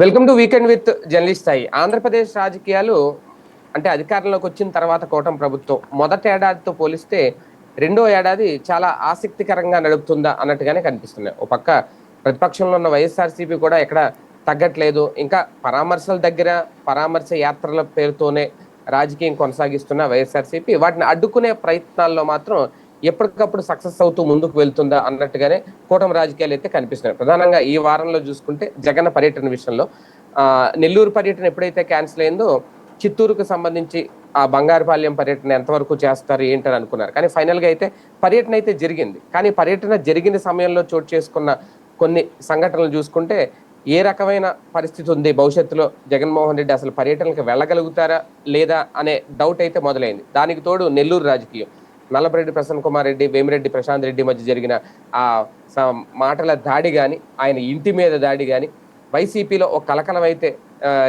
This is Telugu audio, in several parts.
Welcome to weekend with journalist Sai. Andhra Pradesh రాజకీయాలు అంటే అధికారంలోకి వచ్చిన తర్వాత కూటమి ప్రభుత్వం మొదటి ఏడాదితో పోలిస్తే రెండో ఏడాది చాలా ఆసక్తికరంగా నడుపుతుందా అన్నట్టుగానే కనిపిస్తున్నాయి. ఓ పక్క ప్రతిపక్షంలో ఉన్న వైఎస్ఆర్సీపీ కూడా ఎక్కడ తగ్గట్లేదు. ఇంకా పరామర్శల దగ్గర పరామర్శ యాత్రల పేరుతోనే రాజకీయం కొనసాగిస్తున్న వైఎస్ఆర్సీపీ వాటిని అడ్డుకునే ప్రయత్నాల్లో మాత్రం ఎప్పటికప్పుడు సక్సెస్ అవుతూ ముందుకు వెళ్తుందా అన్నట్టుగానే కూటమి రాజకీయాలు అయితే కనిపిస్తున్నాయి. ప్రధానంగా ఈ వారంలో చూసుకుంటే జగన్ పర్యటన విషయంలో నెల్లూరు పర్యటన ఎప్పుడైతే క్యాన్సిల్ అయిందో చిత్తూరుకు సంబంధించి ఆ బంగారుపాలెం పర్యటన ఎంతవరకు చేస్తారు ఏంటని అనుకున్నారు. కానీ ఫైనల్గా అయితే పర్యటన అయితే జరిగింది. కానీ పర్యటన జరిగిన సమయంలో చోటు చేసుకున్న కొన్ని సంఘటనలు చూసుకుంటే ఏ రకమైన పరిస్థితి ఉంది, భవిష్యత్తులో జగన్మోహన్ రెడ్డి అసలు పర్యటనకు వెళ్ళగలుగుతారా లేదా అనే డౌట్ అయితే మొదలైంది. దానికి తోడు నెల్లూరు రాజకీయం, నల్లపరెడ్డి ప్రసన్న కుమార్ రెడ్డి, వేమిరెడ్డి ప్రశాంత్ రెడ్డి మధ్య జరిగిన ఆ మాటల దాడి కానీ, ఆయన ఇంటి మీద దాడి కానీ వైసీపీలో ఒక కలకలం అయితే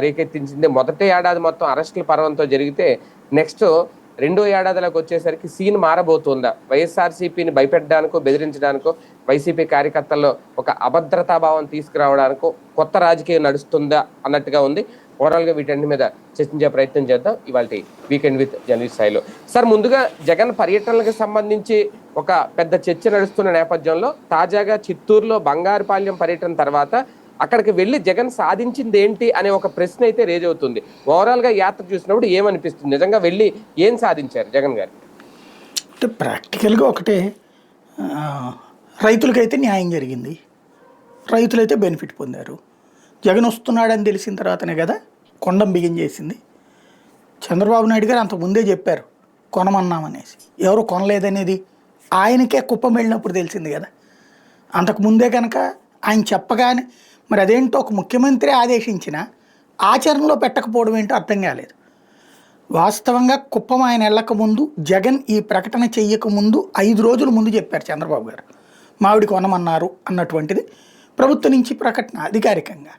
రేకెత్తించింది. మొదటి ఏడాది మొత్తం అరెస్టుల పర్వంతో జరిగితే నెక్స్ట్ రెండో ఏడాదిలోకి వచ్చేసరికి సీన్ మారబోతుందా, వైఎస్ఆర్సీపీని భయపెట్టడానికో బెదిరించడానికో వైసీపీ కార్యకర్తల్లో ఒక అభద్రతాభావం తీసుకురావడానికో కొత్త రాజకీయం నడుస్తుందా అన్నట్టుగా ఉంది. ఓవరాల్గా వీటన్నిటి మీద చర్చించే ప్రయత్నం చేద్దాం ఇవాళ వీకెండ్ విత్ జర్నలిస్ట్ స్థాయిలో. సార్, ముందుగా జగన్ పర్యటనలకు సంబంధించి ఒక పెద్ద చర్చ నడుస్తున్న నేపథ్యంలో తాజాగా చిత్తూరులో బంగారుపాలెం పర్యటన తర్వాత అక్కడికి వెళ్ళి జగన్ సాధించింది ఏంటి అనే ఒక ప్రశ్న అయితే రేజ్ అవుతుంది. ఓవరాల్గా యాత్ర చూసినప్పుడు ఏమనిపిస్తుంది, నిజంగా వెళ్ళి ఏం సాధించారు జగన్ గారు? అంటే ప్రాక్టికల్గా ఒకటే, రైతులకైతే న్యాయం జరిగింది, రైతులైతే బెనిఫిట్ పొందారు. జగన్ వస్తున్నాడని తెలిసిన తర్వాతనే కదా కొండం బిగిన్ చేసింది. చంద్రబాబు నాయుడు గారు అంతకు ముందే చెప్పారు కొనమన్నామనేసి. ఎవరు కొనలేదనేది ఆయనకే కుప్పం వెళ్ళినప్పుడు తెలిసింది కదా. అంతకుముందే కనుక ఆయన చెప్పగానే మరి అదేంటో ఒక ముఖ్యమంత్రి ఆదేశించిన ఆచరణలో పెట్టకపోవడం ఏంటో అర్థం కాలేదు. వాస్తవంగా కుప్పం ఆయన వెళ్ళక ముందు, జగన్ ఈ ప్రకటన చెయ్యకముందు 5 రోజుల ముందు చెప్పారు చంద్రబాబు గారు మామిడి కొనమన్నారు అన్నటువంటిది ప్రభుత్వం నుంచి ప్రకటన అధికారికంగా.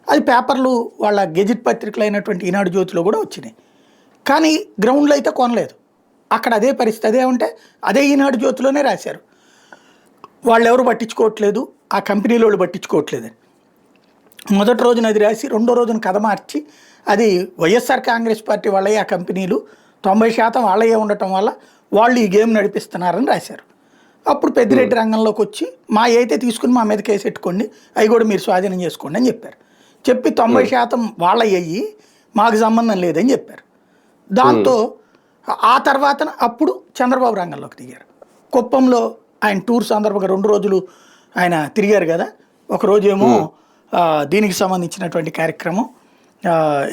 అది పేపర్లు వాళ్ళ గెజిట్ పత్రికలు అయినటువంటి ఈనాడు జ్యోతిలో కూడా వచ్చినాయి. కానీ గ్రౌండ్లో అయితే కొనలేదు. అక్కడ అదే పరిస్థితి. అదేమంటే అదే ఈనాడు జ్యోతిలోనే రాశారు, వాళ్ళు ఎవరు పట్టించుకోవట్లేదు, ఆ కంపెనీలో వాళ్ళు పట్టించుకోవట్లేదని. మొదటి రోజున అది రాసి రెండో రోజున కథ మార్చి అది వైఎస్ఆర్ కాంగ్రెస్ పార్టీ వాళ్ళే ఆ కంపెనీలు 90% వాళ్ళే ఉండటం వల్ల వాళ్ళు ఈ గేమ్ నడిపిస్తున్నారని రాశారు. అప్పుడు పెద్దిరెడ్డి రంగంలోకి వచ్చి మా అయితే తీసుకుని మా మీద కేసు పెట్టుకోండి, అవి కూడా మీరు స్వాధీనం చేసుకోండి అని చెప్పారు. చెప్పి 90% వాళ్ళ అయ్యి మాకు సంబంధం లేదని చెప్పారు. దాంతో ఆ తర్వాత అప్పుడు చంద్రబాబు రంగంలోకి దిగారు. కుప్పంలో ఆయన టూర్ సందర్భంగా 2 రోజులు ఆయన తిరిగారు కదా. ఒకరోజేమో దీనికి సంబంధించినటువంటి కార్యక్రమం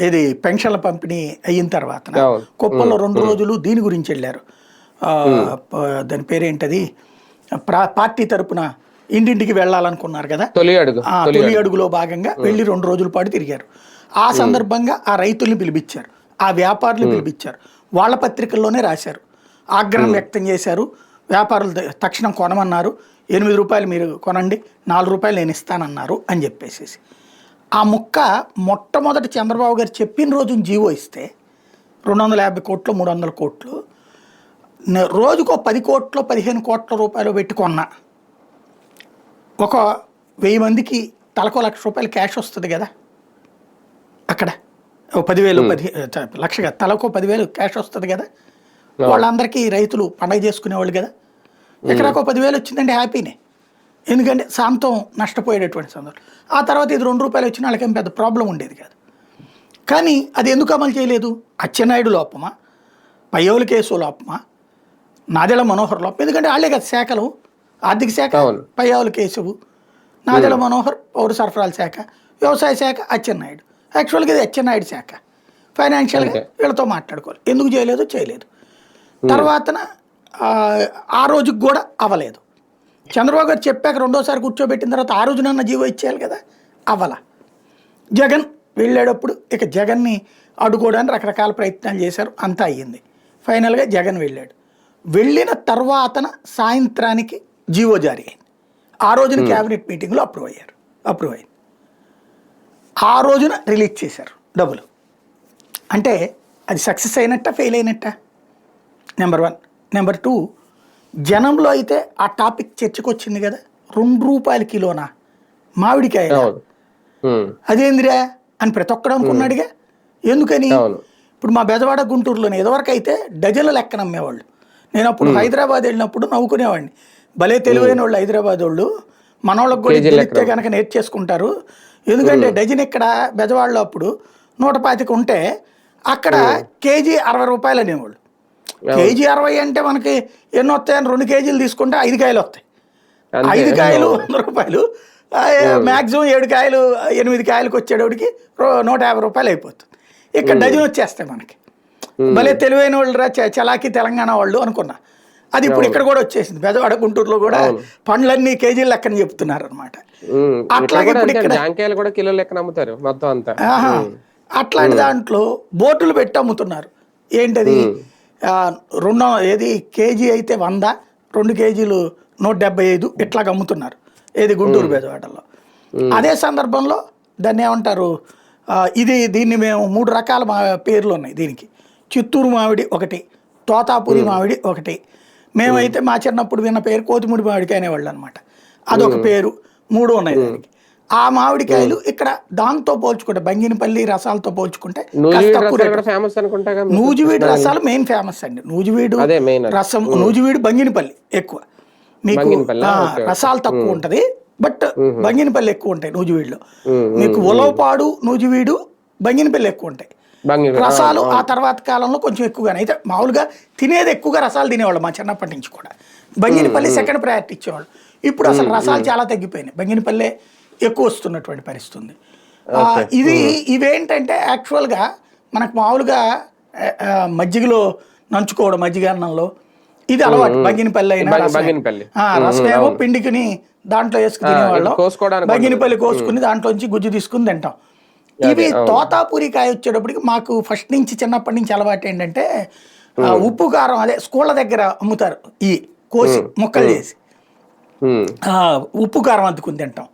ఏది పెన్షన్ల పంపిణీ అయిన తర్వాత కుప్పంలో 2 రోజులు దీని గురించి వెళ్ళారు. దాని పేరేంటది, పార్టీ తరపున ఇంటింటికి వెళ్ళాలనుకున్నారు కదా, తొలి అడుగులో భాగంగా వెళ్ళి 2 రోజుల పాటు తిరిగారు. ఆ సందర్భంగా ఆ రైతుల్ని పిలిపించారు, ఆ వ్యాపారులు పిలిపించారు, వాళ్ళ పత్రికల్లోనే రాశారు, ఆగ్రహం వ్యక్తం చేశారు. వ్యాపారులు తక్షణం కొనమన్నారు, 8 రూపాయలు మీరు కొనండి, 4 రూపాయలు నేను ఇస్తానన్నారు అని చెప్పేసి. ఆ ముక్క మొట్టమొదటి చంద్రబాబు గారు చెప్పిన రోజు జీవో ఇస్తే 250 కోట్లు 300 కోట్లు రోజుకో 10 కోట్లు 15 కోట్ల రూపాయలు పెట్టి కొన్నా ఒక 1000 మందికి తలకో ₹1,00,000 క్యాష్ వస్తుంది కదా. అక్కడ 10,000 లక్షగా తలకో 10,000 క్యాష్ వస్తుంది కదా. వాళ్ళందరికీ రైతులు పండగ చేసుకునేవాళ్ళు కదా. ఎకరాకో 10,000 వచ్చిందంటే హ్యాపీనే, ఎందుకంటే సాంతం నష్టపోయేటటువంటి సందర్భం. ఆ తర్వాత ఇది 2 రూపాయలు వచ్చిన వాళ్ళకేం పెద్ద ప్రాబ్లం ఉండేది కాదు. కానీ అది ఎందుకు అమలు చేయలేదు? అచ్చెన్నాయుడు లోపమా, పయ్యోలు కేసు లోపమా, నాదెళ్ల మనోహర్ లోపం? ఎందుకంటే వాళ్ళే కదా శాఖలు, ఆర్థిక శాఖ పయ్యావుల కేశవు, నాదెళ్ల మనోహర్ పౌర సరఫరాల శాఖ, వ్యవసాయ శాఖ అచ్చెన్నాయుడు. యాక్చువల్గా ఇది అచ్చెన్నాయుడు శాఖ. ఫైనాన్షియల్గా వీళ్ళతో మాట్లాడుకోవాలి, ఎందుకు చేయలేదు. తర్వాతన ఆ రోజుకి కూడా అవ్వలేదు. చంద్రబాబు గారు చెప్పాక రెండోసారి కూర్చోబెట్టిన తర్వాత ఆ రోజునన్న జీవో ఇచ్చేయాలి కదా, అవ్వాల. జగన్ వెళ్ళేటప్పుడు ఇక జగన్ని అడ్డుకోవడానికి రకరకాల ప్రయత్నాలు చేశారు, అంతా అయ్యింది. ఫైనల్గా జగన్ వెళ్ళాడు. వెళ్ళిన తర్వాతన సాయంత్రానికి జీవో జారీ అయింది. ఆ రోజున క్యాబినెట్ మీటింగ్లో అప్రూవ్ అయింది. ఆ రోజున రిలీజ్ చేశారు డబ్బులు. అంటే అది సక్సెస్ అయినట్ట, ఫెయిల్ అయినట్ట? నెంబర్ 1. నెంబర్ 2, జనంలో అయితే ఆ టాపిక్ చర్చకు వచ్చింది కదా. ₹2 కిలోనా మామిడికాయ అదేందిరా అని ప్రతి ఒక్కడు అనుకున్నాడుగా. ఎందుకని? అవును. ఇప్పుడు మా బెజవాడ గుంటూరులోనే ఇదివరకు అయితే డజన్ల లెక్కన అమ్మేవాళ్ళు. నేను అప్పుడు హైదరాబాద్ వెళ్ళినప్పుడు నవ్వుకునేవాడిని, భలే తెలివైన వాళ్ళు హైదరాబాద్ వాళ్ళు, మనోళ్ళకి కూడా కేజీ తెలిస్తే కనుక నేర్చేసుకుంటారు. ఎందుకంటే డజన్ ఇక్కడ బెజవాడలో అప్పుడు 125 ఉంటే అక్కడ కేజీ 60 రూపాయలు అనేవాళ్ళు. కేజీ 60 అంటే మనకి ఎన్ని వస్తాయని 2 కేజీలు తీసుకుంటే 5 కాయలు వస్తాయి. 5 కాయలు 100 రూపాయలు, మ్యాక్సిమం 7 కాయలు 8 కాయలకు వచ్చేటోడికి 150 రూపాయలు అయిపోతుంది. ఇక్కడ డజన్ వచ్చేస్తాయి మనకి. భలే తెలివైన వాళ్ళు రా చలాకి తెలంగాణ వాళ్ళు అనుకున్నా. అది ఇప్పుడు ఇక్కడ కూడా వచ్చేసింది. బెజవాడ గుంటూరులో కూడా పండ్లన్నీ కేజీలు లెక్కన చెప్తున్నారు అనమాట. అట్లాగే ఇప్పుడు ఇక్కడ జాంకాయలు కూడా కిలో లెక్కన అమ్ముతారు మొత్తం అంతా. అట్లాంటి దాంట్లో బోర్డులు పెట్టి అమ్ముతున్నారు. ఏంటది, ఏది కేజీ అయితే 100, 2 కేజీలు 175 ఇట్లాగ అమ్ముతున్నారు. ఏది గుంటూరు బెజవాడలో. అదే సందర్భంలో దాన్ని ఏమంటారు, దీన్ని మేము 3 రకాల పేర్లు ఉన్నాయి దీనికి. చిత్తూరు మామిడి ఒకటి, తోతాపురి మామిడి ఒకటి, మేమైతే మా చిన్నప్పుడు విన్న పేరు కోతిముడి మామిడికాయ అనేవాళ్ళు అనమాట. అదొక పేరు. 3 ఉన్నాయి దానికి. ఆ మామిడికాయలు ఇక్కడ దాంతో పోల్చుకుంటే బంగినపల్లి రసాలతో పోల్చుకుంటే నూజివీడు రసాలు మెయిన్ ఫేమస్ అండి. నూజివీడు రసం, నూజివీడు బంగినపల్లి ఎక్కువ. మీకు రసాలు తక్కువ ఉంటది, బట్ బంగినపల్లి ఎక్కువ ఉంటాయి నూజివీడులో. మీకు ఉలవపాడు, నూజివీడు, బంగినపల్లి ఎక్కువ ఉంటాయి రసాలు. ఆ తర్వాత కాలంలో కొంచెం ఎక్కువగానే, అయితే మామూలుగా తినేది ఎక్కువగా రసాలు తినేవాళ్ళు మా చిన్నప్పటి నుంచి కూడా. బంగినపల్లి సెకండ్ ప్రయారిటీ ఇచ్చేవాళ్ళు. ఇప్పుడు అసలు రసాలు చాలా తగ్గిపోయినాయి, బంగినపల్లె ఎక్కువ వస్తున్నటువంటి పరిస్థితి ఉంది. ఇవేంటంటే యాక్చువల్గా మనకు మామూలుగా మజ్జిగలో నంచుకోవడం, మజ్జిగ అన్నంలో ఇది అలవాటు. బంగినపల్లి అయినా రసమేమో పిండికిని దాంట్లో వేసుకుని తినేవాళ్ళం. బంగినపల్లి కోసుకుని దాంట్లోంచి గుజ్జు తీసుకుని తింటాం. ఇవి తోతాపూరి కాయ వచ్చేటప్పటికి మాకు ఫస్ట్ నుంచి చిన్నప్పటి నుంచి అలవాటు ఏంటంటే, ఉప్పు కారం అదే స్కూళ్ళ దగ్గర అమ్ముతారు, ఈ కోసి ముక్కలు చేసి ఉప్పు కారం అద్దుకుని తింటాం.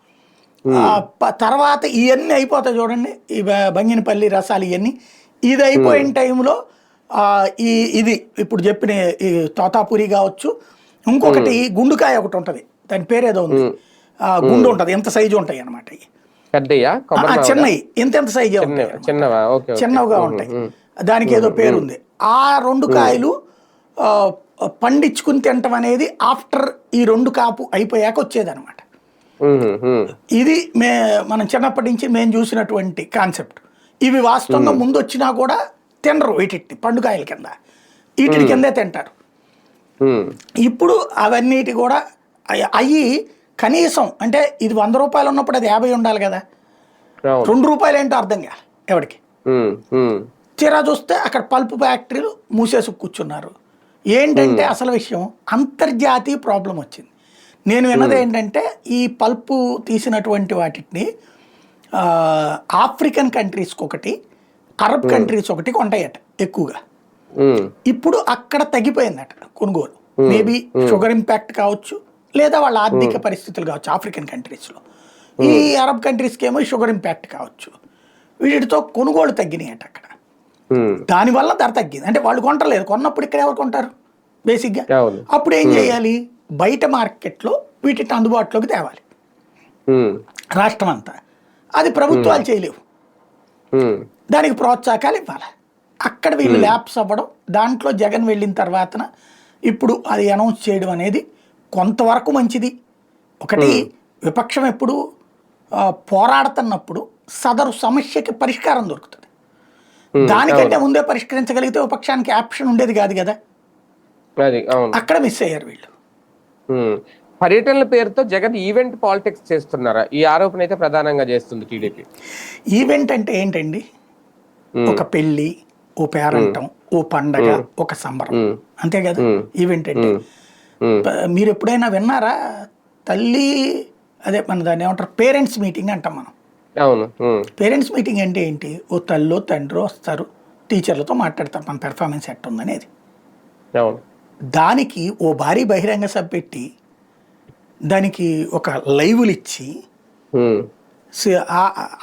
తర్వాత ఇవన్నీ అయిపోతాయి చూడండి, ఈ బంగినపల్లి రసాలు ఇవన్నీ. ఇది అయిపోయిన టైంలో ఇది ఇప్పుడు చెప్పిన ఈ తోతాపూరి కావచ్చు. ఇంకొకటి గుండుకాయ ఒకటి ఉంటుంది, దాని పేరేదో ఉంది, గుండు ఉంటుంది, ఎంత సైజు ఉంటాయి అనమాట. చిన్నవి ఎంత సైజు చిన్నవిగా ఉంటాయి, దానికి ఏదో పేరు ఉంది. ఆ 2 కాయలు పండించుకుని తినటం అనేది ఆఫ్టర్ ఈ 2 కాపు అయిపోయాక వచ్చేదనమాట. ఇది మనం చిన్నప్పటి నుంచి మేము చూసినటువంటి కాన్సెప్ట్. ఇవి వాస్తవంగా ముందు వచ్చినా కూడా తినరు, వీటి పండుకాయల కింద వీటి కిందే తింటారు. ఇప్పుడు అవన్నిటి కూడా అవి కనీసం అంటే ఇది 100 రూపాయలు ఉన్నప్పుడు అది 50 ఉండాలి కదా. 2 రూపాయలు ఏంటో అర్థం కాదు ఎవరికి. తీరా చూస్తే అక్కడ పల్పు ఫ్యాక్టరీలు మూసేసి కూర్చున్నారు. ఏంటంటే అసలు విషయం అంతర్జాతీయ ప్రాబ్లం వచ్చింది. నేను విన్నది ఏంటంటే, ఈ పల్పు తీసినటువంటి వాటిని ఆఫ్రికన్ కంట్రీస్కి ఒకటి, అరబ్ కంట్రీస్ ఒకటి కొంటాయట ఎక్కువగా. ఇప్పుడు అక్కడ తగ్గిపోయిందట కొనుగోలు. మేబీ షుగర్ ఇంపాక్ట్ కావచ్చు, లేదా వాళ్ళ ఆర్థిక పరిస్థితులు కావచ్చు ఆఫ్రికన్ కంట్రీస్లో. ఈ అరబ్ కంట్రీస్కి ఏమో షుగర్ ఇంపాక్ట్ కావచ్చు. వీటితో కొనుగోలు తగ్గినాయట అక్కడ. దానివల్ల ధర తగ్గింది. అంటే వాళ్ళు కొంటలేదు, కొన్నప్పుడు ఇక్కడ ఎవరు కొంటారు బేసిక్గా. అప్పుడు ఏం చేయాలి, బయట మార్కెట్లో వీటిని అందుబాటులోకి తేవాలి రాష్ట్రం అంతా. అది ప్రభుత్వాలు చేయలేవు, దానికి ప్రోత్సాహకాలు ఇవ్వాలి. అక్కడ వీళ్ళు ల్యాబ్స్ అవ్వడం, దాంట్లో జగన్ వెళ్ళిన తర్వాతన ఇప్పుడు అది అనౌన్స్ చేయడం అనేది కొంతవరకు మంచిది. ఒకటి, విపక్షం ఎప్పుడు పోరాడుతున్నప్పుడు సదరు సమస్యకి పరిష్కారం దొరుకుతుంది. దానికంటే ముందే పరిష్కరించగలిగితే విపక్షానికి ఆప్షన్ ఉండేది కాదు కదా. అక్కడ మిస్ అయ్యారు వీళ్ళు. పర్యటనల పేరుతో జగన్ ఈవెంట్ పాలిటిక్స్ చేస్తున్నారా? ఈ ఆరోపణ అయితే ప్రధానంగా చేస్తుంది టీడీపీ. ఈవెంట్ అంటే ఏంటండి, ఒక పెళ్లి, ఓ పేరంటం, ఓ పండగ, ఒక సంబరం, అంతే కదా ఈవెంట్ అంటే. మీరు ఎప్పుడైనా విన్నారా తల్లి అదే మన దాన్ని ఏమంటారు పేరెంట్స్ మీటింగ్ అంటాం మనం. అవును. పేరెంట్స్ మీటింగ్ అంటే ఏంటి, ఓ తల్లో తండ్రో వస్తారు, టీచర్లతో మాట్లాడతారు మన పెర్ఫార్మెన్స్ ఎట్టుందనేది. దానికి ఓ భారీ బహిరంగ సభ పెట్టి దానికి ఒక లైవ్లు ఇచ్చి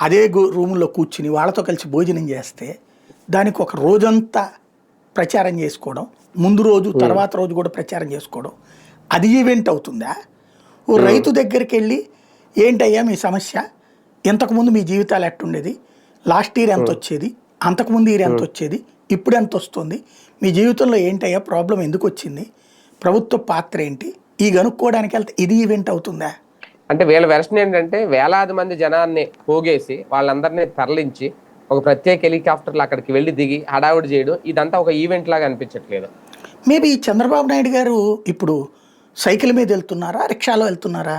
అదే రూమ్లో కూర్చుని వాళ్ళతో కలిసి భోజనం చేస్తే దానికి ఒక రోజంతా ప్రచారం చేసుకోవడం, ముందు రోజు తర్వాత రోజు కూడా ప్రచారం చేసుకోవడం, అది ఈవెంట్ అవుతుందా? ఓ రైతు దగ్గరికి వెళ్ళి ఏంటయ్యా మీ సమస్య, ఇంతకుముందు మీ జీవితాలు ఎట్టుండేది, లాస్ట్ ఇయర్ ఎంత వచ్చేది, అంతకుముందు ఇయర్ ఎంత వచ్చేది, ఇప్పుడు ఎంత వస్తుంది, మీ జీవితంలో ఏంటయ్యా ప్రాబ్లం ఎందుకు వచ్చింది, ప్రభుత్వ పాత్ర ఏంటి, ఈ కనుక్కోవడానికి వెళ్తే ఇది ఈవెంట్ అవుతుందా? అంటే వీళ్ళ వెర్షన్ ఏంటంటే వేలాది మంది జనాన్ని పోగేసి వాళ్ళందరినీ తరలించి ఒక ప్రత్యేక హెలికాప్టర్లు అక్కడికి వెళ్ళి దిగి హడావుడి చేయడం, ఇదంతా ఒక ఈవెంట్ లాగా అనిపించట్లేదు. మేబీ చంద్రబాబు నాయుడు గారు ఇప్పుడు సైకిల్ మీద వెళ్తున్నారా, రిక్షాలో వెళ్తున్నారా?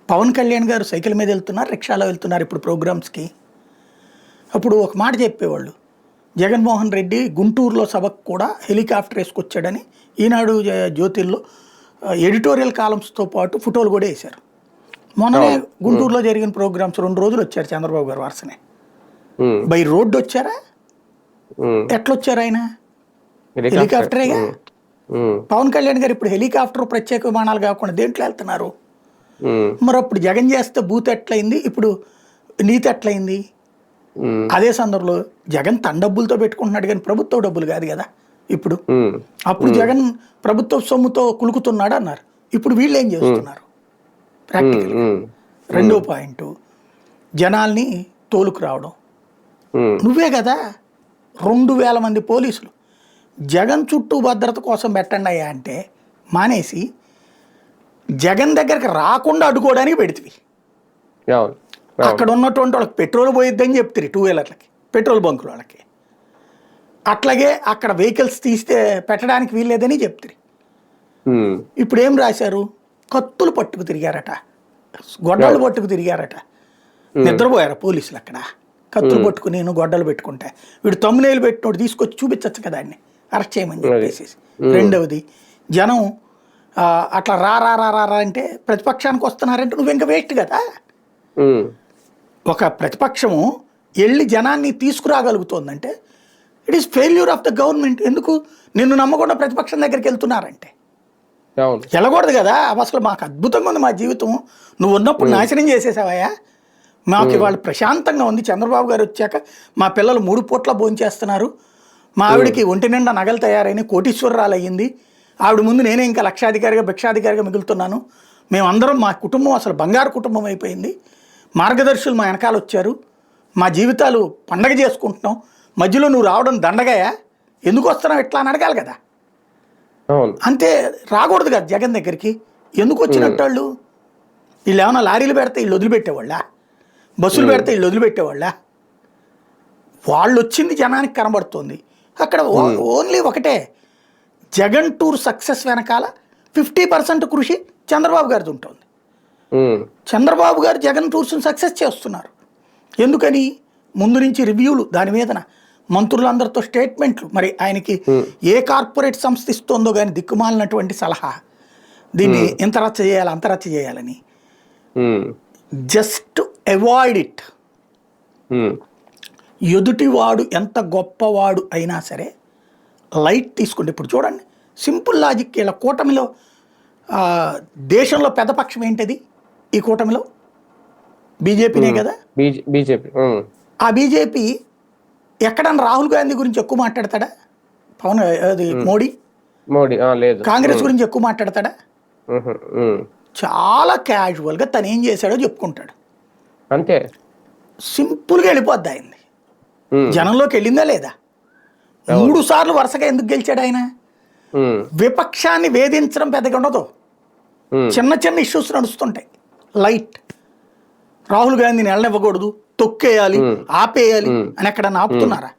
పవన్ కళ్యాణ్ గారు సైకిల్ మీద వెళ్తున్నారు, రిక్షాలో వెళ్తున్నారు ఇప్పుడు ప్రోగ్రామ్స్కి. అప్పుడు ఒక మాట చెప్పేవాళ్ళు, జగన్మోహన్ రెడ్డి గుంటూరులో సభకు కూడా హెలికాప్టర్ వేసుకొచ్చాడని ఈనాడు జ్యోతిల్లో ఎడిటోరియల్ కాలమ్స్తో పాటు ఫోటోలు కూడా వేశారు. మొన్ననే గుంటూరులో జరిగిన ప్రోగ్రామ్స్ 2 రోజులు వచ్చారు చంద్రబాబు గారు వరుసనే. బై రోడ్డు వచ్చారా, ఎట్లొచ్చారు ఆయన? హెలికాప్టరేగా. పవన్ కళ్యాణ్ గారు ఇప్పుడు హెలికాప్టర్ ప్రత్యేక విమానాలు కాకుండా దేంట్లో వెళ్తున్నారు? మరి అప్పుడు జగన్ చేస్తే బూత్ ఎట్లయింది, ఇప్పుడు నీతి ఎట్లయింది? అదే సందర్భంలో జగన్ తన డబ్బులతో పెట్టుకుంటున్నాడు కానీ ప్రభుత్వ డబ్బులు కాదు కదా ఇప్పుడు. అప్పుడు జగన్ ప్రభుత్వ సొమ్ముతో కులుకుతున్నాడు అన్నారు, ఇప్పుడు వీళ్ళు ఏం చేస్తున్నారు ప్రాక్టికల్? రెండో పాయింట్, జనాల్ని తోలుకు రావడం. నువ్వే కదా 2000 మంది పోలీసులు జగన్ చుట్టూ భద్రత కోసం పెట్టండి అయ్యా అంటే మానేసి జగన్ దగ్గరికి రాకుండా అడ్డుకోవడానికి పెడితివి. అక్కడ ఉన్నటువంటి వాళ్ళకి పెట్రోల్ పోయిద్దని చెప్తారు, 2 వీలర్లకి పెట్రోల్ బంకుల వాళ్ళకి. అట్లాగే అక్కడ వెహికల్స్ తీస్తే పెట్టడానికి వీల్లేదని చెప్తారు. ఇప్పుడు ఏం రాశారు? కత్తులు పట్టుకు తిరిగారట, గొడ్డలు పట్టుకు తిరిగారట. నిద్రపోయారు పోలీసులు అక్కడ, కత్తులు పట్టుకుని నేను గొడ్డలు పెట్టుకుంటా. వీడు తమ్మునేలు పెట్టినోడు తీసుకొచ్చి చూపించచ్చు కదా ఆయన్ని అరెస్ట్ చేయమని చెప్పేసి. రెండవది, జనం అట్లా రా రా రా రా అంటే ప్రతిపక్షానికి వస్తున్నారంటే నువ్వు ఇంకా వేస్ట్ కదా. ఒక ప్రతిపక్షము వెళ్ళి జనాన్ని తీసుకురాగలుగుతోందంటే it is failure of the government. ఎందుకు నిన్ను నమ్మకుండా ప్రతిపక్షం దగ్గరికి వెళ్తున్నారంటే వెళ్ళకూడదు కదా. అసలు మాకు అద్భుతంగా ఉంది మా జీవితం, నువ్వు ఉన్నప్పుడు నాశనం చేసేసావయ్యా. మాకు ఇవాళ ప్రశాంతంగా ఉంది, చంద్రబాబు గారు వచ్చాక మా పిల్లలు 3 పూట్ల భోంచేస్తున్నారు, మా ఆవిడకి ఒంటి నిండా నగలు తయారైన కోటీశ్వరరాలు అయ్యింది, ఆవిడ ముందు నేనే ఇంకా లక్షాధికారిగా భిక్షాధికారిగా మిగులుతున్నాను, మేమందరం మా కుటుంబం అసలు బంగారు కుటుంబం అయిపోయింది, మార్గదర్శులు మా వెనకాల వచ్చారు, మా జీవితాలు పండగ చేసుకుంటున్నాం, మధ్యలో నువ్వు రావడం దండగాయా, ఎందుకు వస్తున్నావు ఇట్లా అని అడగాలి కదా. అంతే, రాకూడదు కదా జగన్ దగ్గరికి. ఎందుకు వచ్చినట్టు వాళ్ళు? వీళ్ళు ఏమైనా లారీలు పెడితే వీళ్ళు వదిలిపెట్టేవాళ్ళ, బస్సులు పెడితే వీళ్ళు వదిలిపెట్టేవాళ్ళ? వాళ్ళు వచ్చింది జనానికి కనబడుతుంది. అక్కడ ఓన్లీ ఒకటే, జగన్ టూర్ సక్సెస్ వెనకాల 50% కృషి చంద్రబాబు గారిది ఉంటుంది. చంద్రబాబు గారు జగన్ టూర్స్ని సక్సెస్ చేస్తున్నారు. ఎందుకని? ముందు నుంచి రివ్యూలు, దాని మీదన మంత్రులందరితో స్టేట్మెంట్లు, మరి ఆయనకి ఏ కార్పొరేట్ సంస్థ ఇస్తుందో కానీ దిక్కుమాలినటువంటి సలహా, దీన్ని ఇంత రచ్చ చేయాలి అంత రచ్చ చేయాలని. Just avoid it. ఎదుటివాడు ఎంత గొప్పవాడు అయినా సరే లైట్ తీసుకోండి. ఇప్పుడు చూడండి, సింపుల్ లాజిక్. ఇలా కూటమిలో దేశంలో పెద్ద పక్షం ఏంటది? ఈ కూటమిలో బీజేపీనే కదా. బీజేపీ. ఆ బీజేపీ ఎక్కడన్నా రాహుల్ గాంధీ గురించి ఎక్కువ మాట్లాడతాడా? మోడీ లేదు. కాంగ్రెస్ గురించి ఎక్కువ మాట్లాడతాడా? చాలా క్యాజువల్గా తను ఏం చేశాడో చెప్పుకుంటాడు అంతే. సింపుల్గా వెళ్ళిపోద్ది ఆయనది. జనంలోకి వెళ్ళిందా లేదా? 3 సార్లు వరుసగా ఎందుకు గెలిచాడు ఆయన? విపక్షాన్ని వేధించడం పెద్దగా ఉండదు, చిన్న చిన్న ఇష్యూస్ నడుస్తుంటాయి. లైట్, రాహుల్ గాంధీని వెళ్ళనివ్వకూడదు, తొక్కేయాలి, ఆపేయాలి అని ఎక్కడన్నా ఆపుతున్నారా?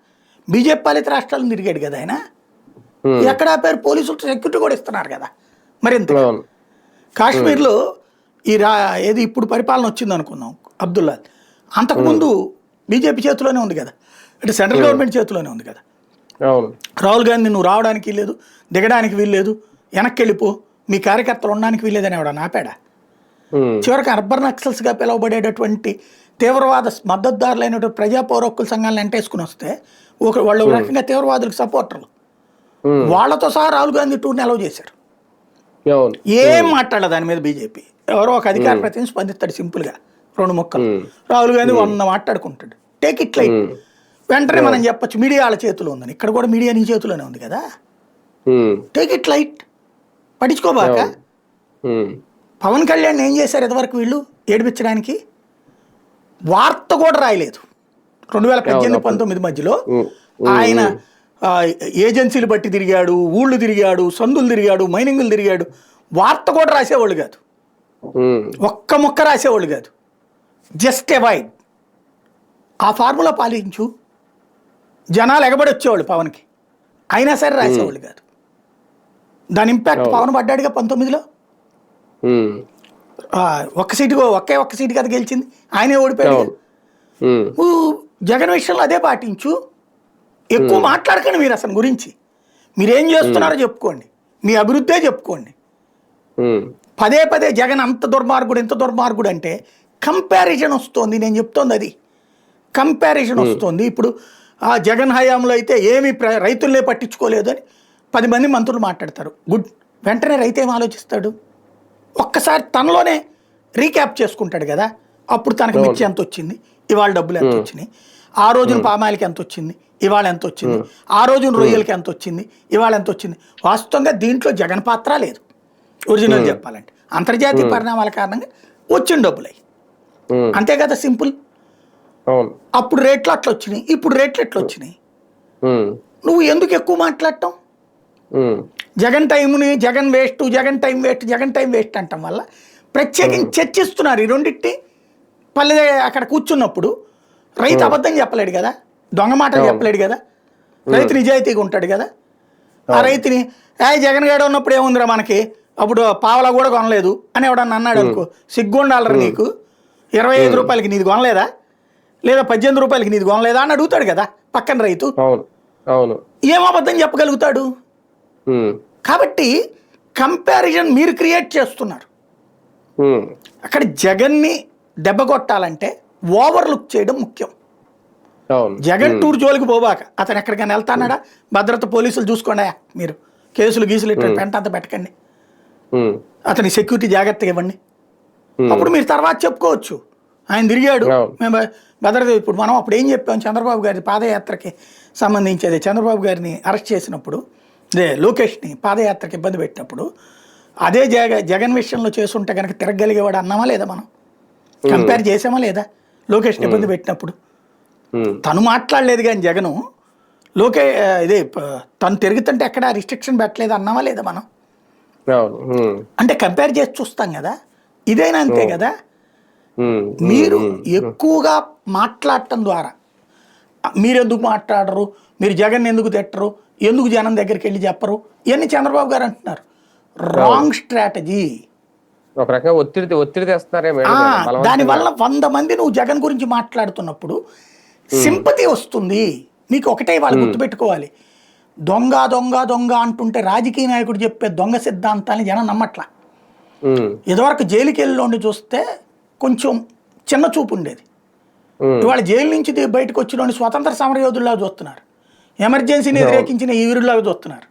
బీజేపీ పాలిత రాష్ట్రాలను తిరిగాడు కదా ఆయన, ఎక్కడ ఆపారు? పోలీసులు సెక్యూరిటీ కూడా ఇస్తున్నారు కదా. మరింత కాశ్మీర్లో ఏది ఇప్పుడు పరిపాలన వచ్చింది అనుకుందాం, అబ్దుల్లా, అంతకుముందు బీజేపీ చేతిలోనే ఉంది కదా, అంటే సెంట్రల్ గవర్నమెంట్ చేతిలోనే ఉంది కదా. రాహుల్ గాంధీ నువ్వు రావడానికి వీల్లేదు, దిగడానికి వీల్లేదు, వెనక్కి వెళ్ళిపో, మీ కార్యకర్తలు ఉండడానికి వీల్లేదని ఎవడన్నా ఆపాడా? చివరికి అర్బన్ నక్సల్స్గా పిలువబడేటటువంటి తీవ్రవాద మద్దతుదారులైనటువంటి ప్రజా పౌర హక్కుల సంఘాలను ఎంటేసుకుని వస్తే వాళ్ళు ఒక రకంగా తీవ్రవాదులకు సపోర్టర్లు, వాళ్ళతో సహా రాహుల్ గాంధీ టూర్ని అలౌ చేశారు. ఏం మాట్లాడదు దాని మీద బీజేపీ. ఎవరో ఒక అధికార ప్రతినిధి స్పందిస్తాడు సింపుల్గా 2 ముక్కలు, రాహుల్ గాంధీ 100 మాట్లాడుకుంటాడు. Take it light. వెంటనే మనం చెప్పచ్చు మీడియా వాళ్ళ చేతిలో ఉందని. ఇక్కడ కూడా మీడియా నీ చేతిలోనే ఉంది కదా. టేక్ ఇట్ లైట్, వార్త కూడా రాయలేదు 2018-19 మధ్యలో. ఆయన ఏజెన్సీలు బట్టి తిరిగాడు, ఊళ్ళు తిరిగాడు, సందులు తిరిగాడు, మైనింగులు తిరిగాడు. వార్త కూడా రాసేవాళ్ళు కాదు, ఒక్క ముక్క రాసేవాళ్ళు కాదు. Just avoid. ఆ ఫార్ములా పాలించు, జనాలు ఎగబడి వచ్చేవాళ్ళు పవన్కి, అయినా సరే రాసేవాళ్ళు కాదు. దాని ఇంపాక్ట్ పవన్ పడ్డాడుగా 19లో. ఒక్క సీటు కదా గెలిచింది, ఆయనే ఓడిపోయాడు. జగన్ విషయంలో అదే పాటించు. ఎక్కువ మాట్లాడకండి మీరు అసలు గురించి. మీరేం చేస్తున్నారో చెప్పుకోండి, మీ అభివృద్ధే చెప్పుకోండి. పదే పదే జగన్ అంత దుర్మార్గుడు ఎంత దుర్మార్గుడు అంటే కంపారిజన్ వస్తుంది. నేను చెప్తోంది అది, కంపారిజన్ వస్తుంది. ఇప్పుడు ఆ జగన్ హయాంలో అయితే ఏమి రైతులనే పట్టించుకోలేదు అని 10 మంది మంత్రులు మాట్లాడతారు. గుడ్. వెంటనే రైతు ఏం ఆలోచిస్తాడు? ఒక్కసారి తనలోనే రీక్యాప్ చేసుకుంటాడు కదా. అప్పుడు తనకు మిర్చి ఎంత వచ్చింది, ఇవాళ డబ్బులు ఎంత వచ్చినాయి, ఆ రోజున పామాయిలకి ఎంత వచ్చింది, ఇవాళ ఎంత వచ్చింది, ఆ రోజున రొయ్యలకి ఎంత వచ్చింది, ఇవాళ ఎంత వచ్చింది. వాస్తవంగా దీంట్లో జగన్ పాత్ర లేదు ఒరిజినల్ చెప్పాలంటే. అంతర్జాతీయ పరిణామాల కారణంగా వచ్చిన డబ్బులు అయ్యి, అంతే కదా, సింపుల్. అప్పుడు రేట్లు అట్లా వచ్చినాయి, ఇప్పుడు రేట్లు ఎట్లా వచ్చినాయి. నువ్వు ఎందుకు ఎక్కువ మాట్లాడటం? జగన్ టైంని Jagan waste, Jagan time waste, Jagan time waste అంటాం వల్ల ప్రత్యేకించి చర్చిస్తున్నారు ఈ రెండింటిని. పల్లె అక్కడ కూర్చున్నప్పుడు రైతు అబద్ధం చెప్పలేడు కదా, దొంగ మాటలు చెప్పలేడు కదా, రైతు నిజాయితీగా ఉంటాడు కదా. ఆ రైతుని జగన్ గారు ఉన్నప్పుడు ఏముందిరా మనకి, అప్పుడు పావలా కూడా కొనలేదు అని ఎవడన్నా అన్నాడు అనుకో, సిగ్గుండాలరా నీకు, 25 రూపాయలకి నీది కొనలేదా, లేదా 18 రూపాయలకి నీది కొనలేదా అని అడుగుతాడు కదా పక్కన రైతు. ఏం అబద్ధం చెప్పగలుగుతాడు? కాబట్టి కంపారిజన్ మీరు క్రియేట్ చేస్తున్నారు. అక్కడ జగన్ని దెబ్బ కొట్టాలంటే ఓవర్ లుక్ చేయడం ముఖ్యం. జగన్ టూర్ జోలికి పోబాక, అతను ఎక్కడికైనా వెళ్తాడా, భద్రత పోలీసులు చూసుకోండి, మీరు కేసులు గీసులు ఇట్లా పెంట అంతా పెట్టకండి, అతని సెక్యూరిటీ జాగ్రత్తగా ఇవ్వండి. అప్పుడు మీరు తర్వాత చెప్పుకోవచ్చు ఆయన తిరిగాడు మేము భద్రత. ఇప్పుడు మనం అప్పుడు ఏం చెప్పాం, చంద్రబాబు గారి పాదయాత్రకి సంబంధించేది, చంద్రబాబు గారిని అరెస్ట్ చేసినప్పుడు, అదే లోకేష్ని పాదయాత్రకి ఇబ్బంది పెట్టినప్పుడు, అదే జగన్ విషయంలో చేసుంటే కనుక తిరగలిగేవాడు అన్నామా లేదా? మనం కంపేర్ చేసామా లేదా? లోకేష్ని ఇబ్బంది పెట్టినప్పుడు తను మాట్లాడలేదు కానీ జగను ఇదే తను తిరుగుతుంటే ఎక్కడ రిస్ట్రిక్షన్ పెట్టలేదు అన్నామా లేదా మనం? అంటే కంపేర్ చేసి చూస్తాం కదా. ఇదైనా అంతే కదా. మీరు ఎక్కువగా మాట్లాడటం ద్వారా మీరు ఎందుకు మాట్లాడరు, మీరు జగన్ ఎందుకు తిట్టరు, ఎందుకు జనం దగ్గరికి వెళ్ళి చెప్పరు, ఇవన్నీ చంద్రబాబు గారు అంటున్నారు. Wrong strategy. దానివల్ల 100 మంది నువ్వు జగన్ గురించి మాట్లాడుతున్నప్పుడు సింపతి వస్తుంది నీకు. ఒకటే వాళ్ళు గుర్తుపెట్టుకోవాలి, దొంగ దొంగ దొంగ అంటుంటే రాజకీయ నాయకుడు చెప్పే దొంగ సిద్ధాంతాన్ని జనం నమ్మట్లా. ఇదివరకు జైలుకి వెళ్ళి చూస్తే కొంచెం చిన్న చూపు ఉండేది. ఇవాళ జైలు నుంచి బయటకు వచ్చిన స్వతంత్ర సమరయోధుల్లాగా చూస్తున్నారు, ఎమర్జెన్సీని వ్యతిరేకించిన ఈ వీరుల్లాగా చూస్తున్నారు.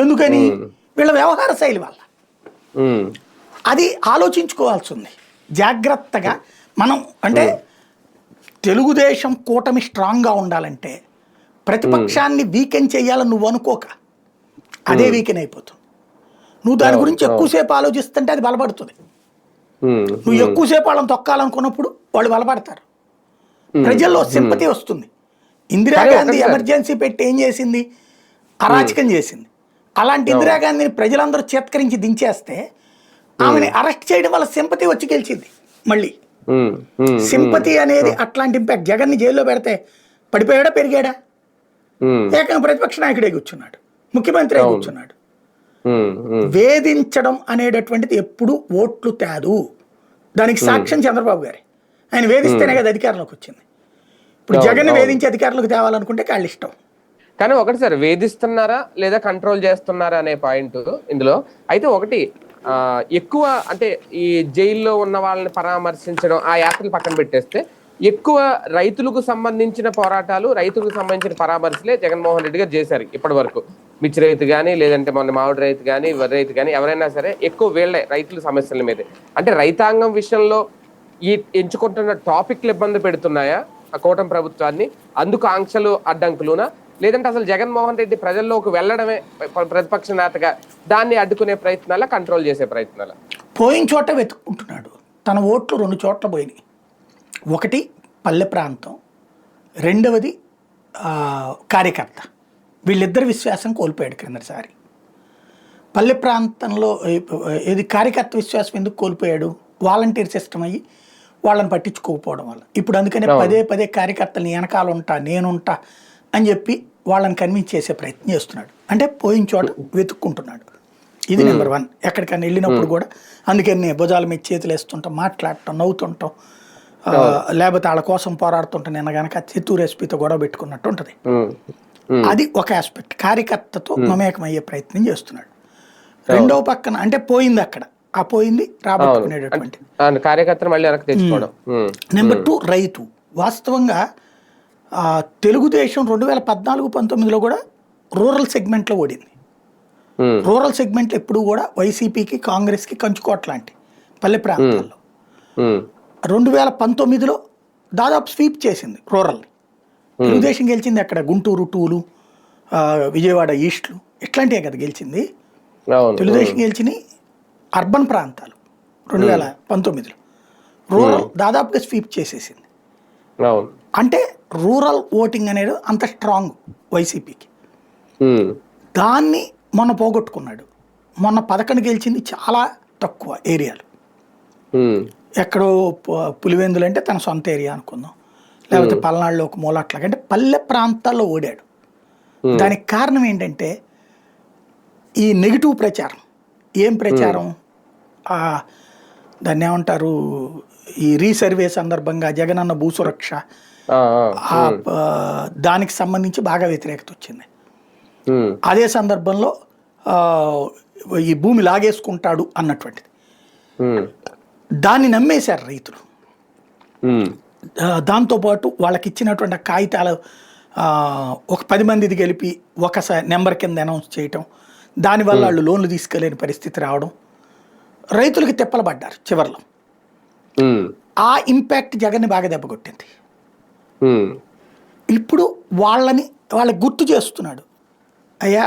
ఎందుకని? వీళ్ళ వ్యవహార శైలి వల్ల. అది ఆలోచించుకోవాల్సి ఉంది జాగ్రత్తగా. మనం అంటే తెలుగుదేశం కూటమి స్ట్రాంగ్గా ఉండాలంటే ప్రతిపక్షాన్ని వీకెన్ చేయాలని నువ్వు అనుకోక అదే వీకెన్ అయిపోతుంది. నువ్వు దాని గురించి ఎక్కువసేపు ఆలోచిస్తుంటే అది బలపడుతుంది. నువ్వు ఎక్కువసేపు వాళ్ళని తొక్కాలనుకున్నప్పుడు వాళ్ళు బలపడతారు, ప్రజల్లో సింపతి వస్తుంది. ఇందిరాగాంధీ ఎమర్జెన్సీ పెట్టి ఏం చేసింది? అరాచకం చేసింది. అలాంటి ఇందిరాగాంధీని ప్రజలందరూ చేత్కరించి దించేస్తే ఆమెని అరెస్ట్ చేయడం వల్ల సింపతి వచ్చి గెలిచింది మళ్ళీ. సింపతి అనేది అట్లాంటి ఇంపాక్ట్. జగన్ని జైల్లో పెడితే పడిపోయాడా పెరిగాడా? ఏకంగా ప్రతిపక్ష నాయకుడే కూర్చున్నాడు, ముఖ్యమంత్రి కూర్చున్నాడు. వేధించడం అనేటటువంటిది ఎప్పుడు ఓట్లు తేదు. దానికి సాక్ష్యం చంద్రబాబు గారే. ఆయన వేధిస్తేనే కదా అధికారంలోకి వచ్చింది. ఇప్పుడు జగన్ వేధించి అధికారంలోకి తేవాలనుకుంటే వాళ్ళ ఇష్టం. కానీ ఒకటి సార్, వేధిస్తున్నారా లేదా కంట్రోల్ చేస్తున్నారా అనే పాయింట్ ఇందులో అయితే ఒకటి, ఎక్కువ అంటే ఈ జైల్లో ఉన్న వాళ్ళని పరామర్శించడం, ఆ యాత్రలు పక్కన పెట్టేస్తే ఎక్కువ రైతులకు సంబంధించిన పోరాటాలు, రైతులకు సంబంధించిన పరామర్శలే జగన్మోహన్ రెడ్డి గారు చేశారు ఇప్పటి వరకు. మిర్చి రైతు కానీ, లేదంటే మొన్న మామిడి రైతు కానీ, వరి రైతు కానీ, ఎవరైనా సరే ఎక్కువ వీళ్ళే రైతుల సమస్యల మీదే. అంటే రైతాంగం విషయంలో ఈ ఎంచుకుంటున్న టాపిక్లు ఇబ్బంది పెడుతున్నాయా ఆ కూటమి ప్రభుత్వాన్ని? అందుకు ఆంక్షలు అడ్డంకులునా, లేదంటే అసలు జగన్మోహన్ రెడ్డి ప్రజల్లోకి వెళ్ళడమే ప్రతిపక్ష నేతగా దాన్ని అడ్డుకునే ప్రయత్నాల, కంట్రోల్ చేసే ప్రయత్నాల? పోయిన చోట వెతుక్కుంటున్నాడు. తన ఓట్లు 2 చోట్ల పోయినాయి. ఒకటి పల్లె ప్రాంతం, రెండవది కార్యకర్త. వీళ్ళిద్దరు విశ్వాసం కోల్పోయాడు క్రిందసారి. పల్లె ప్రాంతంలో ఏది కార్యకర్త విశ్వాసం ఎందుకు కోల్పోయాడు? వాలంటీర్ సిస్టమ్ అయ్యి వాళ్ళని పట్టించుకోకపోవడం వల్ల. ఇప్పుడు అందుకనే పదే పదే కార్యకర్తలు వెనకాల ఉంటా, నేనుంటా అని చెప్పి వాళ్ళని కన్విన్స్ చేసే ప్రయత్నం చేస్తున్నాడు. అంటే పోయిన చోట వెతుక్కుంటున్నాడు. ఇది నెంబర్ 1. ఎక్కడికైనా వెళ్ళినప్పుడు కూడా అందుకని భుజాల మీద చేతులు వేస్తుంటాం, మాట్లాడటం, నవ్వుతుంటాం, లేకపోతే వాళ్ళ కోసం పోరాడుతుంటాం. నిన్న కనుక చిత్తూరు ఎస్పీతో గొడవ పెట్టుకున్నట్టు ఉంటుంది. అది ఒక ఆస్పెక్ట్. కార్యకర్తతో మమేకమయ్యే ప్రయత్నం చేస్తున్నాడు. రెండవ పక్కన అంటే పోయింది అక్కడ, ఆ పోయింది రాబట్టుకునేటటువంటి కార్యకర్తను మళ్ళీ వెనక్కి తెచ్చుకోవడం. నెంబర్ 2 రైతు. వాస్తవంగా తెలుగుదేశం 2014-19లో కూడా రూరల్ సెగ్మెంట్లో ఓడింది. రూరల్ సెగ్మెంట్లో ఎప్పుడు కూడా వైసీపీకి కాంగ్రెస్కి కంచుకోట లాంటి పల్లె ప్రాంతాల్లో. 2019లో దాదాపు స్వీప్ చేసింది రూరల్ని. తెలుగుదేశం గెలిచింది అక్కడ గుంటూరు 2లు, విజయవాడ ఈస్ట్లు, ఇట్లాంటివే కదా గెలిచింది. తెలుగుదేశం గెలిచిన అర్బన్ ప్రాంతాలు 2019లో. రూరల్ దాదాపుగా స్వీప్ చేసేసింది. అంటే రూరల్ ఓటింగ్ అనేది అంత స్ట్రాంగ్ వైసీపీకి. దాన్ని మొన్న పోగొట్టుకున్నాడు. మొన్న 11 గెలిచింది చాలా తక్కువ ఏరియాలు. ఎక్కడో పులివెందులు అంటే తన సొంత ఏరియా అనుకుందాం, లేకపోతే పల్నాడులో ఒక మూల, అట్లాగా అంటే పల్లె ప్రాంతాల్లో ఓడాడు. దానికి కారణం ఏంటంటే ఈ నెగిటివ్ ప్రచారం. ఏం ప్రచారం? దాన్ని ఏమంటారు, ఈ రీసర్వే సందర్భంగా జగనన్న భూసురక్ష, దానికి సంబంధించి బాగా వ్యతిరేకత వచ్చింది. అదే సందర్భంలో ఈ భూమి లాగేసుకుంటాడు అన్నటువంటిది. దాన్ని నమ్మేశారు రైతులు. దాంతోపాటు వాళ్ళకి ఇచ్చినటువంటి కాగితాలు ఒక 10 మందిది కలిపి ఒక నెంబర్ కింద అనౌన్స్ చేయటం, దానివల్ల వాళ్ళు లోన్లు తీసుకోలేని పరిస్థితి రావడం, రైతులకి తిప్పలు పడ్డారు చివరిలో. ఆ ఇంపాక్ట్ జగన్ని బాగా దెబ్బకొట్టింది. ఇప్పుడు వాళ్ళకి గుర్తు చేస్తున్నాడు. అయ్యా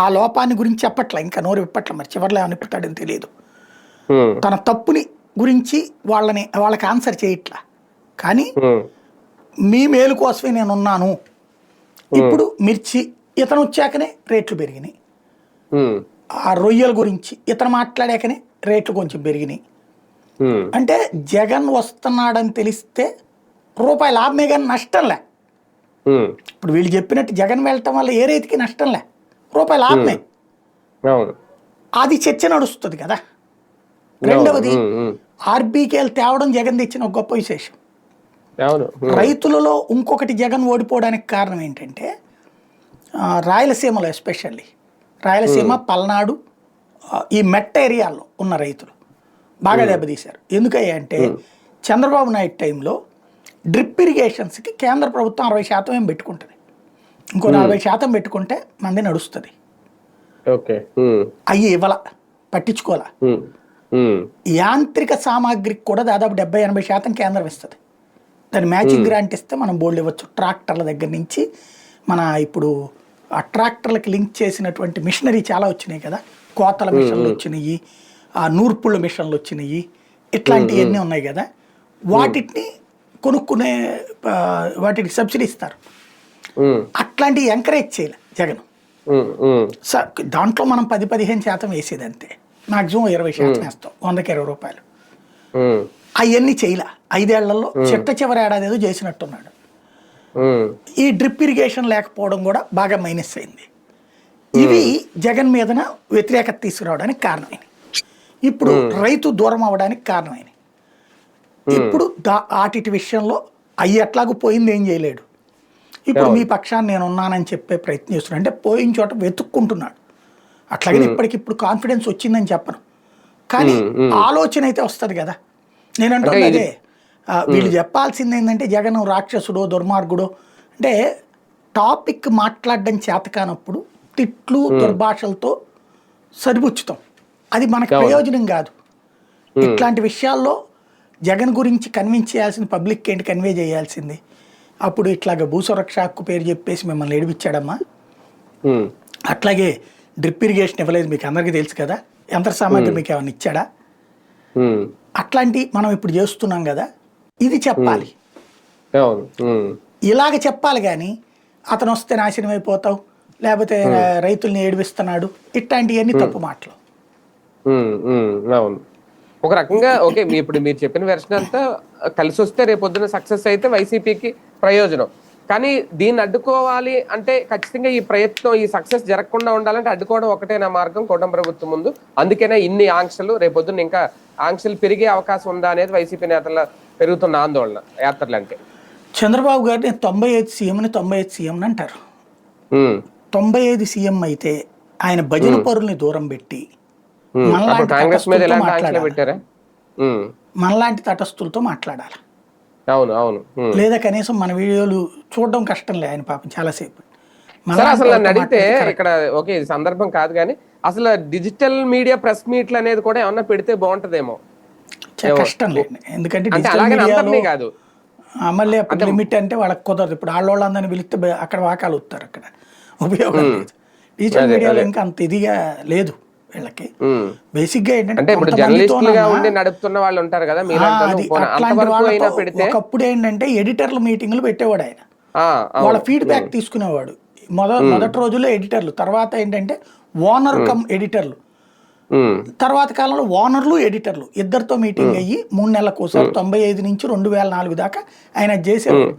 ఆ లోపాన్ని గురించి చెప్పట్లా, ఇంకా నోరు విప్పట్ల, మరి చివరిలో ఏమని ఇప్పుతాడని తెలియదు. తన తప్పుని గురించి వాళ్ళకి ఆన్సర్ చేయట్లా. కానీ మీ మేలు కోసమే నేను ఉన్నాను. ఇప్పుడు మిర్చి ఇతను వచ్చాకనే రేట్లు పెరిగినాయి. ఆ రొయ్యల గురించి ఇతను మాట్లాడాకనే రేట్లు కొంచెం పెరిగినాయి. అంటే జగన్ వస్తున్నాడని తెలిస్తే రూపాయి లాభమే కానీ నష్టంలే. ఇప్పుడు వీళ్ళు చెప్పినట్టు జగన్ వెళ్ళటం వల్ల ఏ రైతుకి నష్టంలే, రూపాయి లాభమే. అది చర్చ నడుస్తుంది కదా. రెండవది ఆర్బీకేలు తేవడం జగన్ తెచ్చిన ఒక గొప్ప విశేషం. రైతులలో ఇంకొకటి జగన్ ఓడిపోవడానికి కారణం ఏంటంటే రాయలసీమలో, ఎస్పెషల్లీ రాయలసీమ, పల్నాడు, ఈ మెట్ట ఏరియాల్లో ఉన్న రైతులు బాగా దెబ్బతీశారు. ఎందుకయ్యా అంటే చంద్రబాబు నాయుడు టైంలో డ్రిప్ ఇరిగేషన్స్కి కేంద్ర ప్రభుత్వం 60% ఏం పెట్టుకుంటుంది, ఇంకో 40% పెట్టుకుంటే మంది నడుస్తుంది. అవి ఇవ్వాల, పట్టించుకోవాలా. యాంత్రిక సామాగ్రికి కూడా దాదాపు 70-80% కేంద్రం ఇస్తుంది. దాని మ్యాచింగ్ గ్రాంట్ ఇస్తే మనం బోల్డ్ ఇవ్వచ్చు. ట్రాక్టర్ల దగ్గర నుంచి మన ఇప్పుడు ఆ ట్రాక్టర్లకి లింక్ చేసినటువంటి మిషనరీ చాలా వచ్చినాయి కదా, కోతల మిషన్లు వచ్చినాయి, ఆ నూర్పుళ్ళ మిషన్లు వచ్చినాయి, ఇట్లాంటివన్నీ ఉన్నాయి కదా. వాటిని కొనుక్కునే వాటికి సబ్సిడీ ఇస్తారు. అట్లాంటివి ఎంకరేజ్ చేయాలి జగన్. దాంట్లో మనం 10-15% వేసేది అంతే, మాక్సిమం 20% వేస్తాం, 100కి 20 రూపాయలు. అవన్నీ చేయలే. 5 ఏళ్లలో చివరి ఏడాది ఏదో చేసినట్టున్నాడు. ఈ డ్రిప్ ఇరిగేషన్ లేకపోవడం కూడా బాగా మైనస్ అయింది. ఇవి జగన్ మీదన వ్యతిరేకత తీసుకురావడానికి కారణమైనవి. ఇప్పుడు రైతు దూరం అవ్వడానికి కారణమైనవి. ఇప్పుడు వాటి విషయంలో అవి ఎట్లాగూ పోయింది, ఏం చేయలేడు. ఇప్పుడు మీ పక్షాన్ని నేను ఉన్నానని చెప్పే ప్రయత్నం చేస్తున్నాడు. అంటే పోయిన చోట వెతుక్కుంటున్నాడు. అట్లాగే ఇప్పటికిప్పుడు కాన్ఫిడెన్స్ వచ్చిందని చెప్పను, కానీ ఆలోచన అయితే వస్తుంది కదా. నేనంటున్నా అదే, వీళ్ళు చెప్పాల్సింది ఏంటంటే జగన్ రాక్షసుడో దుర్మార్గుడో అంటే టాపిక్ మాట్లాడడం చేత కానప్పుడు తిట్లు దుర్భాషలతో సరిపుచ్చుతాం. అది మనకు ప్రయోజనం కాదు. ఇట్లాంటి విషయాల్లో జగన్ గురించి కన్విన్స్ చేయాల్సింది పబ్లిక్ ఏంటి, కన్వే చేయాల్సింది. అప్పుడు ఇట్లాగ భూసురక్ష హక్కు పేరు చెప్పేసి మిమ్మల్ని ఏడిపించాడమ్మా. అట్లాగే డ్రిప్ ఇరిగేషన్ ఇవ్వలేదు, మీకు అందరికీ తెలుసు కదా. యంత్ర సామాగ్రి మీకు ఏమైనా ఇచ్చాడా? అట్లాంటి మనం ఇప్పుడు చేస్తున్నాం కదా. ఇది చెప్పాలి. అవును. ఇలాగ చెప్పాలి కానీ అతను వస్తే నాశనం అయిపోతావు, లేకపోతే రైతుల్ని ఏడిపిస్తున్నాడు, ఇట్లాంటివన్నీ తప్పు మాటలు. అవును. ఒక రకంగా ఓకే, ఇప్పుడు మీరు చెప్పిన వెర్షన్ అంతా కలిసి వస్తే రేపొద్దున సక్సెస్ అయితే వైసీపీకి ప్రయోజనం. కానీ దీన్ని అడ్డుకోవాలి అంటే ఖచ్చితంగా ఈ ప్రయత్నం, ఈ సక్సెస్ జరగకుండా ఉండాలంటే అడ్డుకోవడం ఒకటేనా మార్గం కూటమి ప్రభుత్వం ముందు? అందుకనే ఇన్ని ఆంక్షలు, రేపొద్దున ఇంకా ఆంక్షలు పెరిగే అవకాశం ఉందా అనేది వైసీపీ నేతల పెరుగుతున్న ఆందోళన యాత్రలు అంటే. చంద్రబాబు గారిని 95 సీఎంని 95 సీఎంని అంటారు. 95 సీఎం అయితే ఆయన భజన పరుల్ని దూరం పెట్టి మనలాంటి తటస్థులతో మాట్లాడాలి. అవును అవును. లేదా కనీసం మన వీడియోలు చూడడం కష్టం లే ఆయన పాపం చాలాసేపు. అసలు నన్ను అడిగితే ఇక్కడ ఓకే ఇది సందర్భం కాదు కానీ అసలు డిజిటల్ మీడియా ప్రెస్ మీట్లు అనేది కూడా ఏమన్నా పెడితే బాగుంటదేమో. కష్టం లేదు, ఎందుకంటే కాదు మళ్ళీ అప్పుడు లిమిట్ అంటే వాళ్ళకి కుదరదు. ఇప్పుడు వాళ్ళందరినీ పిలిస్తే అక్కడ వాకాలు వస్తారు, అక్కడ ఉపయోగం లేదు. డిజిటల్ మీడియాలో ఇంకా అంత ఇదిగా లేదు వీళ్ళకి. బేసిక్ గా ఏంటంటే ఒకప్పుడు ఏంటంటే ఎడిటర్ల మీటింగ్లు పెట్టేవాడు ఆయన, వాళ్ళ ఫీడ్బ్యాక్ తీసుకునేవాడు. మొదటి రోజుల్లో ఎడిటర్లు, తర్వాత ఏంటంటే ఓనర్ కమ్ ఎడిటర్లు, తర్వాత కాలంలో ఓనర్లు ఎడిటర్లు ఇద్దరితో మీటింగ్ అయ్యి 3 నెలలకు ఒకసారి 95 నుంచి 2004 దాకా ఆయన చేసేవాడు.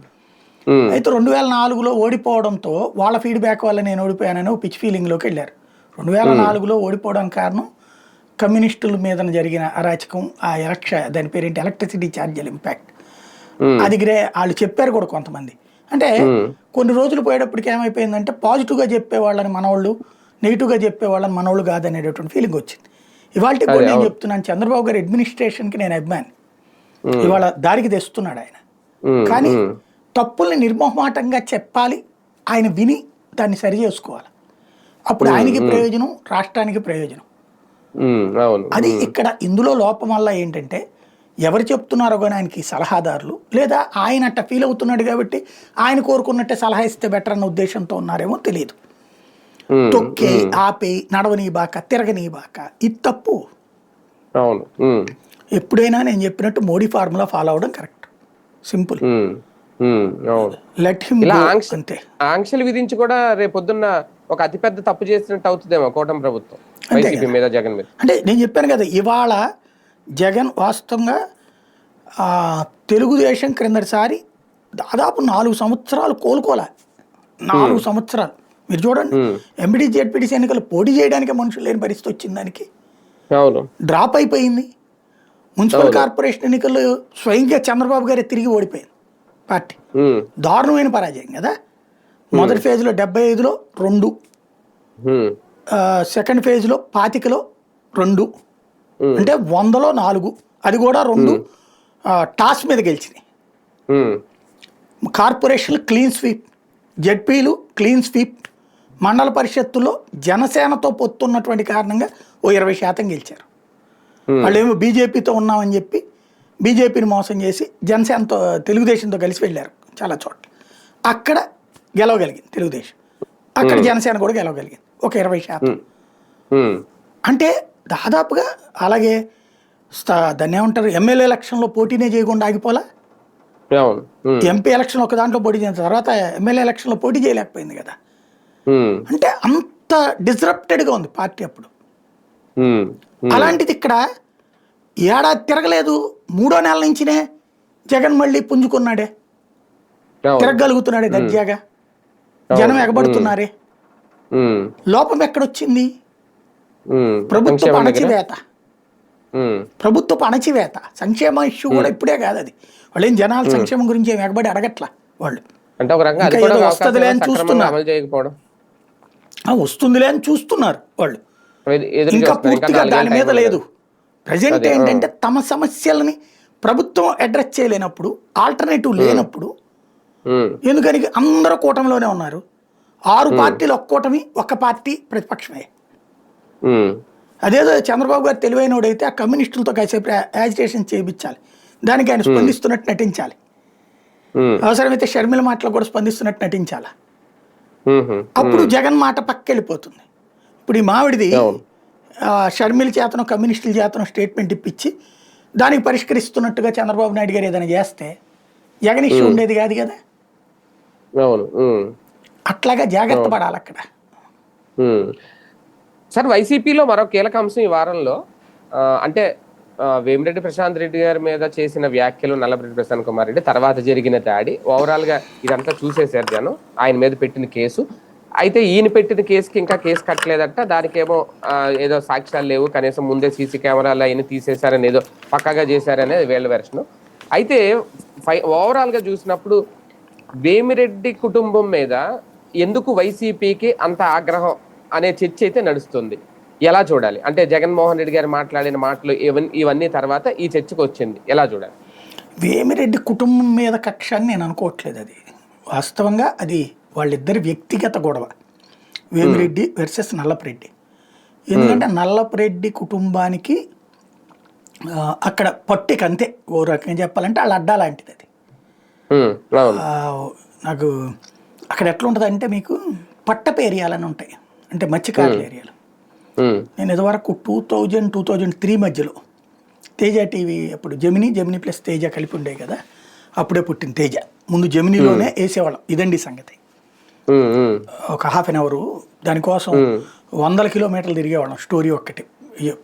అయితే 2004లో ఓడిపోవడంతో వాళ్ళ ఫీడ్బ్యాక్ వల్ల నేను ఓడిపోయానని పిచ్ ఫీలింగ్లోకి వెళ్ళారు. 2004లో ఓడిపోవడానికి కారణం కమ్యూనిస్టుల మీద జరిగిన అరాచకం, ఆ దాని పేరేంటి ఎలక్ట్రిసిటీ ఛార్జీల ఇంపాక్ట్. అది వాళ్ళు చెప్పారు కూడా కొంతమంది. అంటే కొన్ని రోజులు పోయేటప్పటికి ఏమైపోయిందంటే పాజిటివ్గా చెప్పేవాళ్ళని మనవాళ్ళు, నెగిటివ్గా చెప్పేవాళ్ళని మనవాళ్ళు కాదనేటటువంటి ఫీలింగ్ వచ్చింది. ఇవాళకి కూడా నేను చెప్తున్నాను, చంద్రబాబు గారి అడ్మినిస్ట్రేషన్కి నేను అభిమాని. ఇవాళ దారికి తెస్తున్నాడు ఆయన. కానీ తప్పుల్ని నిర్మోహమాటంగా చెప్పాలి, ఆయన విని దాన్ని సరి చేసుకోవాలి. అప్పుడు ఆయనకి ప్రయోజనం, రాష్ట్రానికి ప్రయోజనం. అది ఇక్కడ ఇందులో లోపం వల్ల ఏంటంటే ఎవరు చెప్తున్నారో కానీ ఆయనకి సలహాదారులు, లేదా ఆయన అట్ట ఫీల్ అవుతున్నాడు కాబట్టి ఆయన కోరుకున్నట్టే సలహా ఇస్తే బెటర్ అన్న ఉద్దేశంతో ఉన్నారేమో తెలియదు. తొక్కే ఆపే నడవని బాక తిరగని బాక, ఇది తప్పు. ఎప్పుడైనా నేను చెప్పినట్టు మోడీ ఫార్ములా ఫాలో అవడం కరెక్ట్, సింపుల్. లెట్ హిమ్ అంతే. ఆంక్షలు విధించి కూడా రేపొద్దున్న ఒక అతిపెద్ద తప్పు చేసినట్టు అవుతుందేమో కూటమి ప్రభుత్వం వైసీపీ మీద, జగన్ మీద. అంటే నేను చెప్పాను కదా, ఇవాళ జగన్ వాస్తవంగా తెలుగుదేశం క్రిందటిసారి దాదాపు 4 సంవత్సరాలు కోలుకోలే. 4 సంవత్సరాలు మీరు చూడండి, ఎంపీటీ జెడ్పీటీసీ ఎన్నికలు పోటీ చేయడానికి మనుషులు లేని పరిస్థితి వచ్చింది, దానికి డ్రాప్ అయిపోయింది. మున్సిపల్ కార్పొరేషన్ ఎన్నికల్లో స్వయంగా చంద్రబాబు గారే తిరిగి ఓడిపోయింది పార్టీ. దారుణమైన పరాజయం కదా. మొదటి ఫేజ్లో 75లో 2, సెకండ్ ఫేజ్లో 25లో 2, అంటే 100లో 4, అది కూడా 2 టాస్ మీద గెలిచినాయి. కార్పొరేషన్లు క్లీన్ స్వీప్, జెడ్పీలు క్లీన్ స్వీప్, మండల పరిషత్తుల్లో జనసేనతో పొత్తున్నటువంటి కారణంగా 20% గెలిచారు. వాళ్ళు ఏమో బీజేపీతో ఉన్నామని చెప్పి బీజేపీని మోసం చేసి జనసేనతో, తెలుగుదేశంతో కలిసి వెళ్ళారు చాలా చోట్ల. అక్కడ గెలవగలిగింది తెలుగుదేశం, అక్కడ జనసేన కూడా గెలవగలిగింది ఒక 20%. అంటే దాదాపుగా అలాగే దాన్ని ఏమంటారు, ఎమ్మెల్యే ఎలక్షన్లో పోటీనే చేయకుండా ఆగిపోలా. ఎంపీ ఎలక్షన్ ఒక దాంట్లో పోటీ చేసిన తర్వాత ఎమ్మెల్యే ఎలక్షన్లో పోటీ చేయలేకపోయింది కదా. అంటే అంత డిస్రప్టెడ్గా ఉంది పార్టీ అప్పుడు. అలాంటిది ఇక్కడ ఏడాది తిరగలేదు, 3వ నెల నుంచినే జగన్ మళ్ళీ పుంజుకున్నాడే, తిరగలుగుతున్నాడే దర్జాగా, జనం ఎగబడుతున్నారే. లోపం ఎక్కడొచ్చింది? ప్రభుత్వపు అణచివేత, ప్రభుత్వపు అణచివేత. సంక్షేమ ఇష్యూ కూడా ఇప్పుడే కాదు, అది వాళ్ళు ఏం జనాల సంక్షేమం గురించి ఏమి ఎగబడి అడగట్లా. వాళ్ళు వస్తుందిలే అని చూస్తున్నారు, వస్తుందిలే అని చూస్తున్నారు వాళ్ళు, ఇంకా పూర్తిగా దాని మీద లేదు. ప్రజెంట్ ఏంటంటే తమ సమస్యలని ప్రభుత్వం అడ్రస్ చేయలేనప్పుడు, ఆల్టర్నేటివ్ లేనప్పుడు, ఎందుకని అందరూ కూటమిలోనే ఉన్నారు. 6 పార్టీలు ఒక్క కూటమి, ఒక్క పార్టీ ప్రతిపక్షమే. అదేదో చంద్రబాబు గారు తెలివైనోడైతే ఆ కమ్యూనిస్టులతో కాసేపు యాజిటేషన్ చేయించాలి, దానికి ఆయన స్పందిస్తున్నట్టు నటించాలి. అవసరమైతే షర్మిల మాటలు కూడా స్పందిస్తున్నట్టు నటించాలి. అప్పుడు జగన్ మాట పక్కెళ్ళిపోతుంది. ఇప్పుడు ఈ మావిడిది షర్మిల చేతను కమ్యూనిస్టుల చేతను స్టేట్మెంట్ ఇప్పించి దానికి పరిష్కరిస్తున్నట్టుగా చంద్రబాబు నాయుడు గారు ఏదైనా చేస్తే జగన్ ఇష్యూ ఉండేది కాదు కదా. అవును. అట్లాగా జాగ్రత్త పడాలి అక్కడ. సార్, వైసీపీలో మరో కీలక అంశం ఈ వారంలో అంటే వేమిరెడ్డి ప్రశాంత్ రెడ్డి గారి మీద చేసిన వ్యాఖ్యలు, నల్లమిరెడ్డి ప్రశాంత్ కుమార్ రెడ్డి తర్వాత జరిగిన దాడి, ఓవరాల్ గా ఇదంతా చూసేశారు జనం. ఆయన మీద పెట్టిన కేసు, అయితే ఈయన పెట్టిన కేసుకి ఇంకా కేసు కట్టలేదట. దానికేమో ఏదో సాక్ష్యాలు లేవు, కనీసం ముందే సీసీ కెమెరాలు అయినా తీసేశారని, ఏదో పక్కాగా చేశారనేది వీళ్ళ వెర్షన్. అయితే ఓవరాల్ గా చూసినప్పుడు వేమిరెడ్డి కుటుంబం మీద ఎందుకు వైసీపీకి అంత ఆగ్రహం అనే చర్చ అయితే నడుస్తుంది. ఎలా చూడాలి అంటే జగన్మోహన్ రెడ్డి గారు మాట్లాడిన మాటలు ఇవన్నీ తర్వాత ఈ చర్చకు వచ్చింది, ఎలా చూడాలి? వేమిరెడ్డి కుటుంబం మీద కక్ష అని నేను అనుకోవట్లేదు. అది వాస్తవంగా అది వాళ్ళిద్దరి వ్యక్తిగత గొడవ, వేమిరెడ్డి వర్సెస్ నల్లపరెడ్డి. ఎందుకంటే నల్లపరెడ్డి కుటుంబానికి అక్కడ పట్టిక అంతే, ఓ రకంగా చెప్పాలంటే వాళ్ళ అడ్డా లాంటిది అది. నాకు అక్కడ ఎట్లా ఉంటుంది అంటే, మీకు పట్టపు ఏరియాలని ఉంటాయి, అంటే మత్స్యకారుల ఏరియాలు. నేను ఇదివరకు 2000-2003 మధ్యలో తేజ టీవీ, అప్పుడు జెమినీ ప్లస్ తేజ కలిపి ఉండే కదా, అప్పుడే పుట్టిన తేజ. ముందు జెమినీలోనే వేసేవాళ్ళం, ఇదండి సంగతి. ఒక హాఫ్ అన్ అవరు దానికోసం 100 కిలోమీటర్లు తిరిగేవాళ్ళం, స్టోరీ ఒక్కటి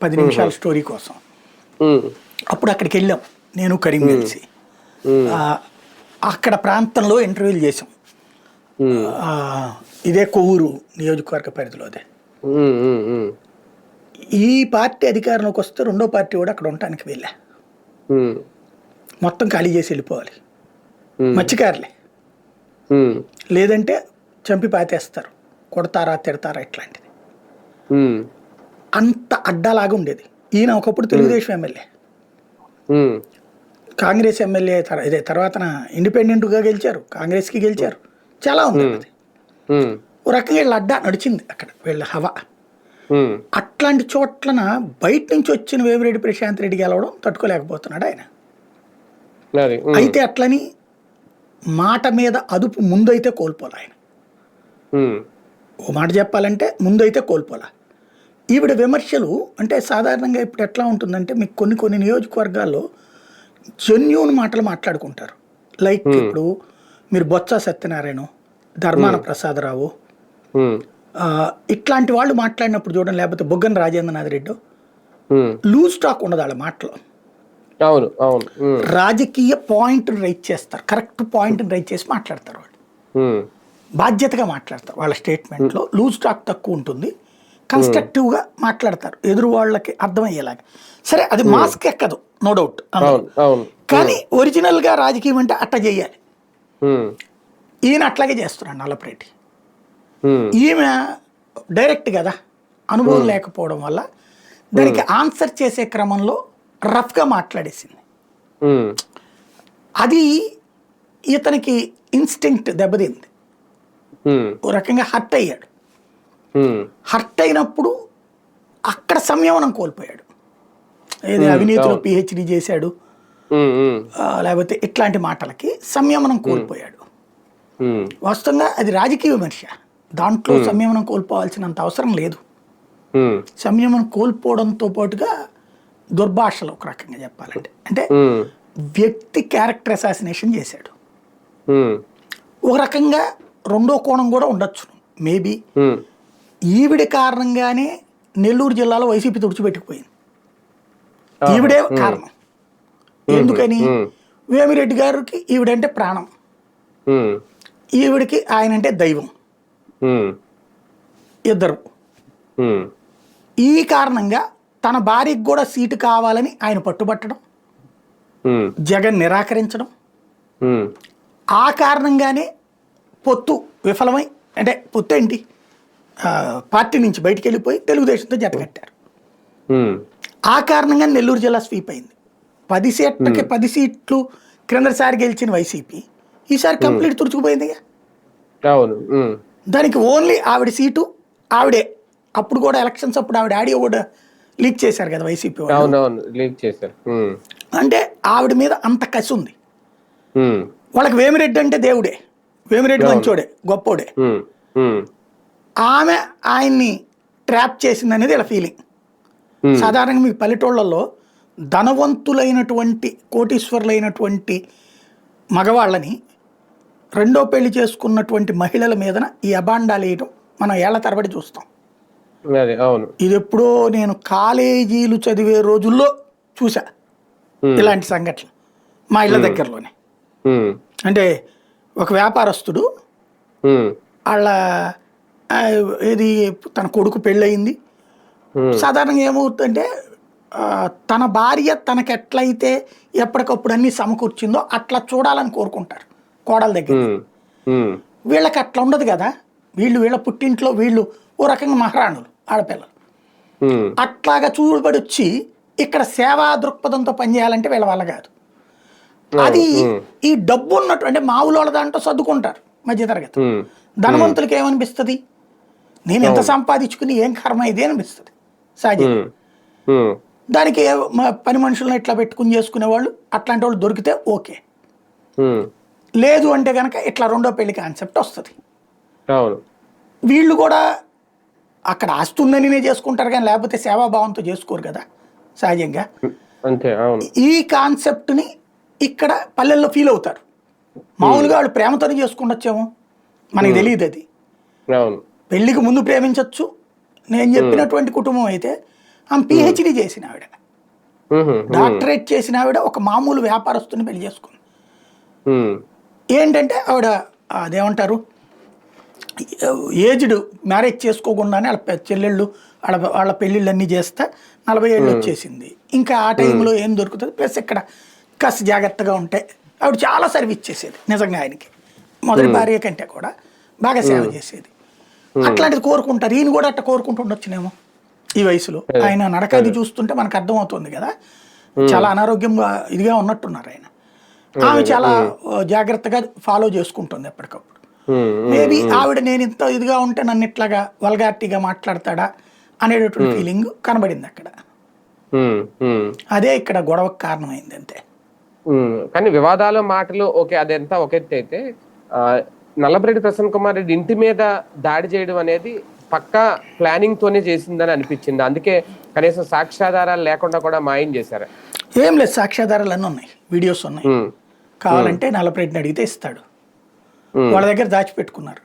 10 నిమిషాల స్టోరీ కోసం. అప్పుడు అక్కడికి వెళ్ళాం, నేను కరీం కలిసి. అక్కడ ప్రాంతంలో ఇంటర్వ్యూలు చేసాం. ఇదే కొవ్వూరు నియోజకవర్గ పరిధిలో. అదే ఈ పార్టీ అధికారంలోకి వస్తే రెండో పార్టీ కూడా అక్కడ ఉండటానికి వెళ్ళా. మొత్తం ఖాళీ చేసి వెళ్ళిపోవాలి, మత్స్యకారులే, లేదంటే చంపి పాతేస్తారు, కొడతారా తిడతారా ఇట్లాంటిది. అంత అడ్డాలాగా ఉండేది. ఈయన ఒకప్పుడు తెలుగుదేశం ఎమ్మెల్యే, కాంగ్రెస్ ఎమ్మెల్యే, ఇదే తర్వాత ఇండిపెండెంట్గా గెలిచారు, కాంగ్రెస్కి గెలిచారు, చాలా ఉండేది అది. ఓ రకంగా వీళ్ళ అడ్డా నడిచింది అక్కడ, వీళ్ళ హవా. అట్లాంటి చోట్లన బయట నుంచి వచ్చిన వేమిరెడ్డి ప్రశాంత్ రెడ్డి గెలవడం తట్టుకోలేకపోతున్నాడు ఆయన. అయితే అట్లని మాట మీద అదుపు ముందైతే కోల్పోలే ఆయన. ఓ మాట చెప్పాలంటే ముందైతే కోల్పోలే. ఈవిడ విమర్శలు అంటే సాధారణంగా ఇప్పుడు ఎట్లా ఉంటుందంటే, మీకు కొన్ని నియోజకవర్గాల్లో జెన్యూన్ మాటలు మాట్లాడుకుంటారు. లైక్ ఇప్పుడు మీరు బొత్స సత్యనారాయణ, ధర్మాన ప్రసాదరావు, ఇట్లాంటి వాళ్ళు మాట్లాడినప్పుడు చూడండి, లేకపోతే బుగ్గన రాజేంద్రనాథ్ రెడ్డి, లూజ్ టాక్ ఉండదు వాళ్ళ మాటలో. రాజకీయ పాయింట్ రైట్ చేస్తారు, కరెక్ట్ పాయింట్ రైట్ చేసి మాట్లాడతారు వాళ్ళు, బాధ్యతగా మాట్లాడతారు. వాళ్ళ స్టేట్మెంట్లో లూజ్ టాక్ తక్కువ ఉంటుంది, కన్స్ట్రక్టివ్గా మాట్లాడతారు, ఎదురు వాళ్ళకి అర్థమయ్యేలాగా. సరే, అది మాస్క్ ఎక్కదు, నో డౌట్, కానీ ఒరిజినల్గా రాజకీయం అంటే అట్లా చేయాలి. ఈయన అట్లాగే చేస్తున్నాడు నల్లపరెడ్డి. ఈమె డైరెక్ట్ కదా, అనుభవం లేకపోవడం వల్ల దానికి ఆన్సర్ చేసే క్రమంలో రఫ్గా మాట్లాడేసింది. అది ఇతనికి ఇన్స్టింక్ట్ దెబ్బతింది, ఓ రకంగా హర్ట్ అయ్యాడు. హర్ట్ అయినప్పుడు అక్కడ సంయమనం కోల్పోయాడు. ఏది అవినీతిలో PhD చేశాడు, లేకపోతే ఇట్లాంటి మాటలకి సంయమనం కోల్పోయాడు. వాస్తవంగా అది రాజకీయ విమర్శ, దాంట్లో సంయమనం కోల్పోవాల్సినంత అవసరం లేదు. సంయమనం కోల్పోవడంతో పాటుగా దుర్భాషలు, ఒక రకంగా చెప్పాలంటే, అంటే వ్యక్తి క్యారెక్టర్ అసాసినేషన్ చేశాడు. ఒక రకంగా రెండో కోణం కూడా ఉండొచ్చు, మేబీ ఈవిడ కారణంగానే నెల్లూరు జిల్లాలో వైసీపీ తుడిచిపెట్టుకుపోయింది. ఈవిడే కారణం. ఎందుకని? వేమిరెడ్డి గారికి ఈవిడంటే ప్రాణం, ఈవిడికి ఆయన అంటే దైవం, ఇద్దరు. ఈ కారణంగా తన భార్యకు కూడా సీటు కావాలని ఆయన పట్టుబట్టడం, జగన్ నిరాకరించడం, ఆ కారణంగానే పొత్తు విఫలమై, అంటే పొత్తు ఏంటి, పార్టీ నుంచి బయటికి వెళ్ళిపోయి తెలుగుదేశంతో జతకట్టారు. ఆ కారణంగా నెల్లూరు జిల్లా స్వీప్ అయింది. 10 సీట్లకి 10 సీట్లు క్రిందసారి గెలిచిన వైసీపీ ఈసారి కంప్లీట్ తుడుచుకుపోయింది. దానికి ఓన్లీ ఆవిడ సీటు ఆవిడే. అప్పుడు కూడా ఎలక్షన్స్ అప్పుడు ఆవిడ ఆడియో కూడా లీక్ చేశారు కదా వైసీపీ వాళ్ళు. అంటే ఆవిడ మీద అంత కసి ఉంది వాళ్ళకి. వేమిరెడ్డి అంటే దేవుడే, వేమిరెడ్డి మంచోడే, గొప్పోడే. ఆమె ఆయన్ని ట్రాప్ చేసింది అనేది ఇలా ఫీలింగ్. సాధారణంగా మీకు పల్లెటూళ్ళల్లో ధనవంతులైనటువంటి కోటీశ్వరులైనటువంటి మగవాళ్ళని రెండో పెళ్లి చేసుకున్నటువంటి మహిళల మీదన ఈ అబాండాలు వేయడం మనం ఏళ్ల తరబడి చూస్తాం. అది అవును. ఇది ఎప్పుడో నేను కాలేజీలు చదివే రోజుల్లో చూసా ఇలాంటి సంఘటనలు మా ఇళ్ళ దగ్గరలోనే. అంటే ఒక వ్యాపారస్తుడు వాళ్ళ ఏది తన కొడుకు పెళ్ళయింది. సాధారణంగా ఏమవుతుందంటే తన భార్య తనకి ఎట్లయితే ఎప్పటికప్పుడు అన్ని సమకూర్చిందో అట్లా చూడాలని కోరుకుంటారు కోడల దగ్గర. వీళ్ళకి అట్లా ఉండదు కదా. వీళ్ళ పుట్టింట్లో వీళ్ళు ఓ రకంగా మహారాణులు ఆడపిల్లలు. అట్లాగా చూడబడి వచ్చి ఇక్కడ సేవా దృక్పథంతో పనిచేయాలంటే వీళ్ళ వల్ల కాదు. అది ఈ డబ్బు ఉన్నట్టు అంటే మామూలు వాళ్ళ దాంట్లో సర్దుకుంటారు మధ్యతరగతి. ధనవంతులకి ఏమనిపిస్తుంది, నేను ఎంత సంపాదించుకుని ఏం కర్మ ఇది అనిపిస్తుంది సహజంగా. దానికి పని మనుషులను ఇట్లా పెట్టుకుని చేసుకునే వాళ్ళు అట్లాంటి వాళ్ళు దొరికితే ఓకే. లేదు అంటే కనుక ఇట్లా రెండో పెళ్లి కాన్సెప్ట్ వస్తుంది. వీళ్ళు కూడా అక్కడ ఆస్తి ఉందని చేసుకుంటారు కానీ లేకపోతే సేవాభావంతో చేసుకోరు కదా సహజంగా. ఈ కాన్సెప్ట్ని ఇక్కడ పల్లెల్లో ఫీల్ అవుతారు. మామూలుగా వాళ్ళు ప్రేమతోనే చేసుకుండొచ్చేమో, మనకి తెలియదు అది. పెళ్లికి ముందు ప్రేమించవచ్చు. నేను చెప్పినటువంటి కుటుంబం అయితే ఆమె పిహెచ్డి చేసిన ఆవిడ, డాక్టరేట్ చేసిన ఆవిడ ఒక మామూలు వ్యాపారస్తుని పెళ్లి చేసుకుంది. ఏంటంటే ఆవిడ అదేమంటారు ఏజ్డ్ మ్యారేజ్ చేసుకోకుండానే వాళ్ళ చెల్లెళ్ళు వాళ్ళ పెళ్ళిళ్ళు అన్నీ చేస్తే 40 ఏళ్ళు వచ్చేసింది. ఇంకా ఆ టైంలో ఏం దొరుకుతుంది. ప్లస్ ఇక్కడ కాస్త జాగ్రత్తగా ఉంటే ఆవిడ చాలా సర్వీస్ చేసేది నిజంగా. ఆయనకి మొదటి భార్య కంటే కూడా బాగా సేవ చేసేది. అట్లాంటిది కోరుకుంటారు. ఈయన కూడా అట్లా కోరుకుంటుండొచ్చునేమో ఈ వయసులో. ఆయన నడకది చూస్తుంటే మనకు అర్థమవుతుంది కదా, చాలా అనారోగ్యంగా ఇదిగా ఉన్నట్టున్నారు ఆయన. ఆమె చాలా జాగ్రత్తగా ఫాలో చేసుకుంటుంది ఎప్పటికప్పుడు. మేబీ ఆవిడ నేను ఇంత ఇదిగా ఉంటే నన్ను ఇట్లాగా వల్గారిటీగా మాట్లాడతాడా అనేటటువంటి ఫీలింగ్ కనబడింది అక్కడ. అదే ఇక్కడ గొడవకు కారణమైంది అంతే. కానీ వివాదాల మాటలు ఓకే, అదంతా ఒక ఎత్తు అయితే నల్లపరెడ్డి ప్రసన్న కుమార్ రెడ్డి ఇంటి మీద దాడి చేయడం అనేది పక్కా ప్లానింగ్ తోనే చేసిందని అనిపించింది. అందుకే కనీసం సాక్ష్యాధారాలు లేకుండా కూడా మాయం చేశారు. ఏం లేదు, సాక్ష్యాధారాలు అన్నీ ఉన్నాయి, వీడియోస్ ఉన్నాయి. కావాలంటే నల్లపరెడ్డిని అడిగితే ఇస్తాడు. వాళ్ళ దగ్గర దాచిపెట్టుకున్నారు.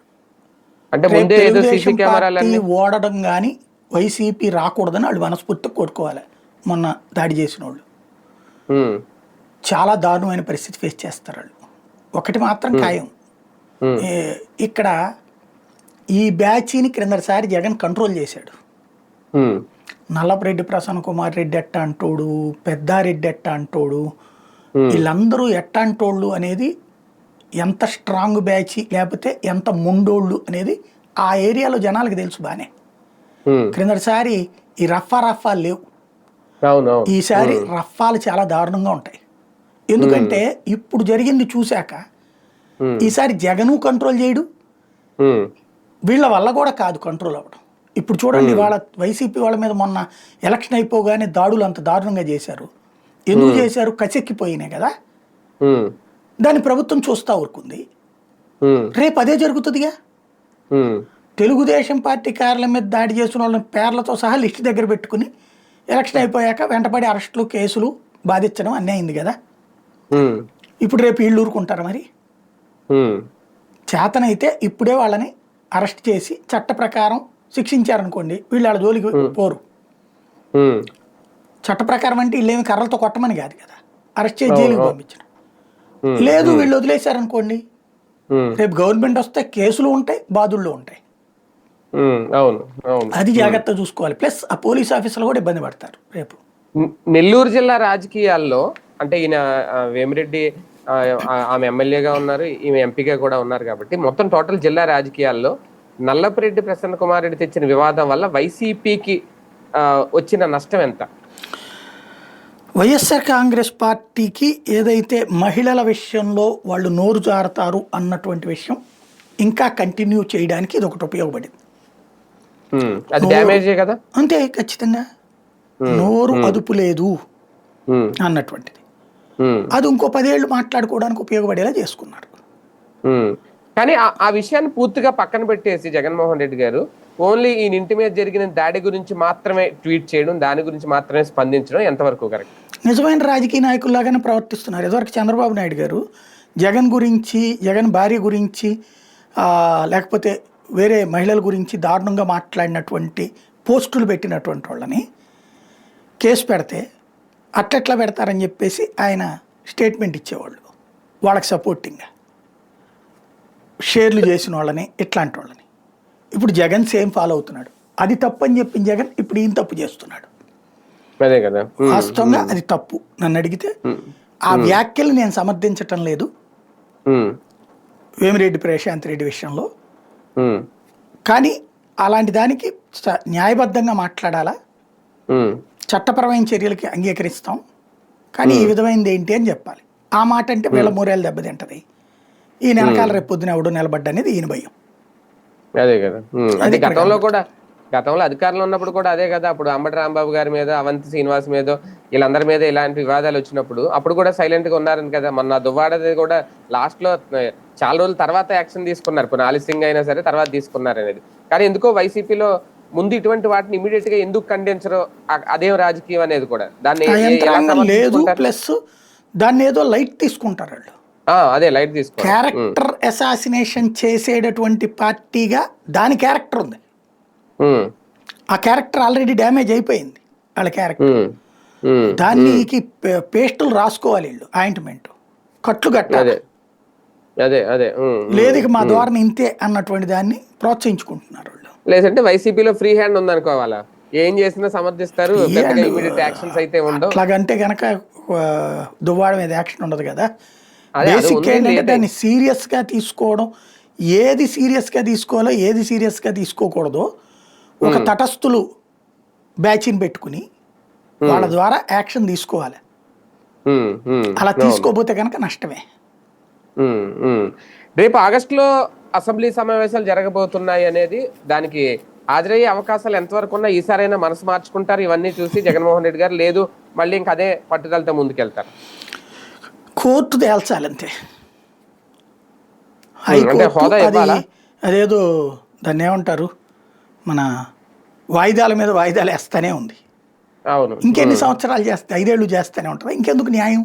అంటే ముందే ఏదో సీసీ కెమెరాలు ఓడడం కానీ వైసీపీ రాకూడదని వాళ్ళు మనస్ఫూర్తిగా కోరుకోవాలి. మొన్న దాడి చేసిన వాళ్ళు చాలా దారుణమైన పరిస్థితి ఫేస్ చేస్తారు వాళ్ళు. ఒకటి మాత్రం ఖాయం, ఇక్కడ ఈ బ్యాచ్ని క్రిందసారి జగన్ కంట్రోల్ చేశాడు. నల్లపరెడ్డి ప్రసన్న కుమార్ రెడ్డి ఎట్ట అంటోడు, పెద్దారెడ్డి ఎట్ట అంటోడు, వీళ్ళందరూ ఎట్ట అంటోళ్ళు అనేది, ఎంత స్ట్రాంగ్ బ్యాచ్ లేకపోతే ఎంత ముండోళ్ళు అనేది ఆ ఏరియాలో జనాలకు తెలుసు బానే. క్రిందసారి ఈ రఫాలు లేవు, ఈసారి రఫాలు చాలా దారుణంగా ఉంటాయి. ఎందుకంటే ఇప్పుడు జరిగింది చూశాక ఈసారి జగను కంట్రోల్ చేయడు, వీళ్ళ వల్ల కూడా కాదు కంట్రోల్ అవ్వడం. ఇప్పుడు చూడండి, వాళ్ళ వైసీపీ వాళ్ళ మీద మొన్న ఎలక్షన్ అయిపోగానే దాడులు అంత దారుణంగా చేశారు. ఎందుకు చేశారు? కచెక్కిపోయినాయి కదా. దాన్ని ప్రభుత్వం చూస్తా ఊరుకుంది. రేపు అదే జరుగుతుందిగా. తెలుగుదేశం పార్టీ కార్యాలయం మీద దాడి చేసిన వాళ్ళని పేర్లతో సహా లిస్ట్ దగ్గర పెట్టుకుని ఎలక్షన్ అయిపోయాక వెంటపడి అరెస్టులు కేసులు బాధించడం అన్నీ అయింది కదా. ఇప్పుడు రేపు వీళ్ళు ఊరుకుంటారు మరి. చేతనైతే ఇప్పుడే వాళ్ళని అరెస్ట్ చేసి చట్ట ప్రకారం శిక్షించారనుకోండి, వీళ్ళు వాళ్ళ జోలికి పోరు. చట్ట ప్రకారం అంటే వీళ్ళేమి కర్రలతో కొట్టమని కాదు కదా, అరెస్ట్ చేసి జైలుకి పంపించడం. లేదు వీళ్ళు వదిలేశారనుకోండి, రేపు గవర్నమెంట్ వస్తే కేసులు ఉంటాయి, బాధుళ్ళు ఉంటాయి. అది జాగ్రత్త చూసుకోవాలి. ప్లస్ ఆ పోలీస్ ఆఫీసర్లు కూడా ఇబ్బంది పడతారు రేపు. నెల్లూరు జిల్లా రాజకీయాల్లో అంటే ఈయన వేమిరెడ్డి ఆమె ఎమ్మెల్యేగా ఉన్నారు, ఈమె ఎంపీగా కూడా ఉన్నారు కాబట్టి మొత్తం టోటల్ జిల్లా రాజకీయాల్లో నల్లపరెడ్డి ప్రసన్న కుమార్ రెడ్డి తెచ్చిన వివాదం వల్ల వైసీపీకి వచ్చిన నష్టం ఎంత? వైఎస్ఆర్ కాంగ్రెస్ పార్టీకి ఏదైతే మహిళల విషయంలో వాళ్ళు నోరు జారుతారు అన్నటువంటి విషయం ఇంకా కంటిన్యూ చేయడానికి ఇది ఒకటి ఉపయోగపడింది. అది డ్యామేజే కదా. అంతే, ఖచ్చితంగా నోరు అదుపు లేదు అన్నటువంటిది. అది ఇంకో 10 ఏళ్ళు మాట్లాడుకోవడానికి ఉపయోగపడేలా చేసుకున్నారు. కానీ ఆ విషయాన్ని పూర్తిగా పక్కన పెట్టేసి జగన్మోహన్ రెడ్డి గారు ఓన్లీ ఈ ఇంటి మీద జరిగిన దాడి గురించి మాత్రమే ట్వీట్ చేయడం, దాని గురించి మాత్రమే స్పందించడం ఎంతవరకు కరెక్ట్? నిజమైన రాజకీయ నాయకుల్లాగానే ప్రవర్తిస్తున్నారు. ఇదివరకు చంద్రబాబు నాయుడు గారు జగన్ గురించి, జగన్ భార్య గురించి, లేకపోతే వేరే మహిళల గురించి దారుణంగా మాట్లాడినటువంటి పోస్టులు పెట్టినటువంటి వాళ్ళని కేసు పెడితే అట్లెట్లా పెడతారని చెప్పేసి ఆయన స్టేట్మెంట్ ఇచ్చేవాళ్ళు, వాళ్ళకి సపోర్టింగ్గా షేర్లు చేసిన వాళ్ళని, ఇట్లాంటి వాళ్ళని. ఇప్పుడు జగన్ సేమ్ ఫాలో అవుతున్నాడు. అది తప్పు అని చెప్పిన జగన్ ఇప్పుడు ఈయన తప్పు చేస్తున్నాడు. అదే కదా, వాస్తవంగా అది తప్పు. నన్ను అడిగితే ఆ వ్యాఖ్యలు నేను సమర్థించటం లేదు వేమిరెడ్డి ప్రశాంత్ రెడ్డి విషయంలో. కానీ అలాంటి దానికి న్యాయబద్ధంగా మాట్లాడాలా, చట్టపరమైన చర్యలకి అంగీకరిస్తాం, కానీ ఈ విధమైనది ఏంటి అని చెప్పాలి. ఆ మాట అంటే వీళ్ళ మూరేళ్ళు దెబ్బతింటది. ఈ వెనకాల రేపు పొద్దున ఎవడు నిలబడ్డ అనేది ఈయన భయం. అదే కదా, గతంలో అధికారంలో ఉన్నప్పుడు కూడా అదే కదా. అప్పుడు అంబటి రాంబాబు గారి మీద, అవంతి శ్రీనివాస్ మీద, వీళ్ళందరి మీద ఇలాంటి వివాదాలు వచ్చినప్పుడు అప్పుడు కూడా సైలెంట్ గా ఉన్నారని కదా. మొన్న దువ్వాడది కూడా లాస్ట్ లో చాలా రోజుల తర్వాత యాక్షన్ తీసుకున్నారు, ఇప్పుడు ఆలస్యంగా అయినా సరే తర్వాత తీసుకున్నారు అనేది. కానీ ఎందుకో వైసీపీలో ముందు ఇటువంటి వాటిని ఇమీడియట్ గా ఎందుకు ఖండించరో, అదేం రాజకీయం అనేది కూడా దాన్ని లేదు. ప్లస్ దాన్ని ఏదో లైట్ తీసుకుంటారు వాళ్ళు. అదే లైట్ తీసుకుంటారు. క్యారెక్టర్ అసాసినేషన్ చేసేటటువంటి పార్టీగా దాని క్యారెక్టర్ ఉంది. ఆ క్యారెక్టర్ ఆల్రెడీ డ్యామేజ్ అయిపోయింది వాళ్ళ క్యారెక్టర్. దానికి పేస్టులు రాసుకోవాలి వీళ్ళు, ఆయింట్మెంట్ కట్లు కట్టాలి. లేదు ఇక మా ద్వారా ఇంతే అన్నటువంటి దాన్ని ప్రోత్సహించుకుంటున్నారు వాళ్ళు. లేదంటే వైసీపీలో ఫ్రీ హ్యాండ్ ఉందనుకోవాలా, ఏం చేసినా సమర్థిస్తారు, యాక్షన్స్ అయితే ఉండవు. అట్లాగంటే గనక దువ్వాడ మీద యాక్షన్ ఉండదు కదా. బేసిక్ ఏంటంటే దాన్ని సీరియస్ గా తీసుకోవడం, ఏది సీరియస్ గా తీసుకోవాలో ఏది సీరియస్ గా తీసుకోకూడదో ఒక తటస్థులు బ్యాచ్ని పెట్టుకుని వాళ్ళ ద్వారా యాక్షన్ తీసుకోవాలి. అలా తీసుకోపోతే కనుక నష్టమే. రేపు ఆగస్టులో అసెంబ్లీ సమావేశాలు జరగబోతున్నాయి అనేది, దానికి హాజరయ్యే అవకాశాలు ఎంతవరకు ఉన్నా ఈసారైనా మనసు మార్చుకుంటారు ఇవన్నీ చూసి జగన్మోహన్ రెడ్డి గారు, లేదు మళ్ళీ ఇంకా అదే పట్టుదలతో ముందుకెళ్తారు? కోర్టు తేల్చాలంతే. హైకోర్టు అదేదో దాన్ని ఏమంటారు, మన వాయిదాల మీద వాయిదాలు వేస్తానే ఉంది. ఇంకెన్ని సంవత్సరాలు చేస్తే, 5 ఏళ్ళు చేస్తానే ఉంటుంది. ఇంకెందుకు న్యాయం?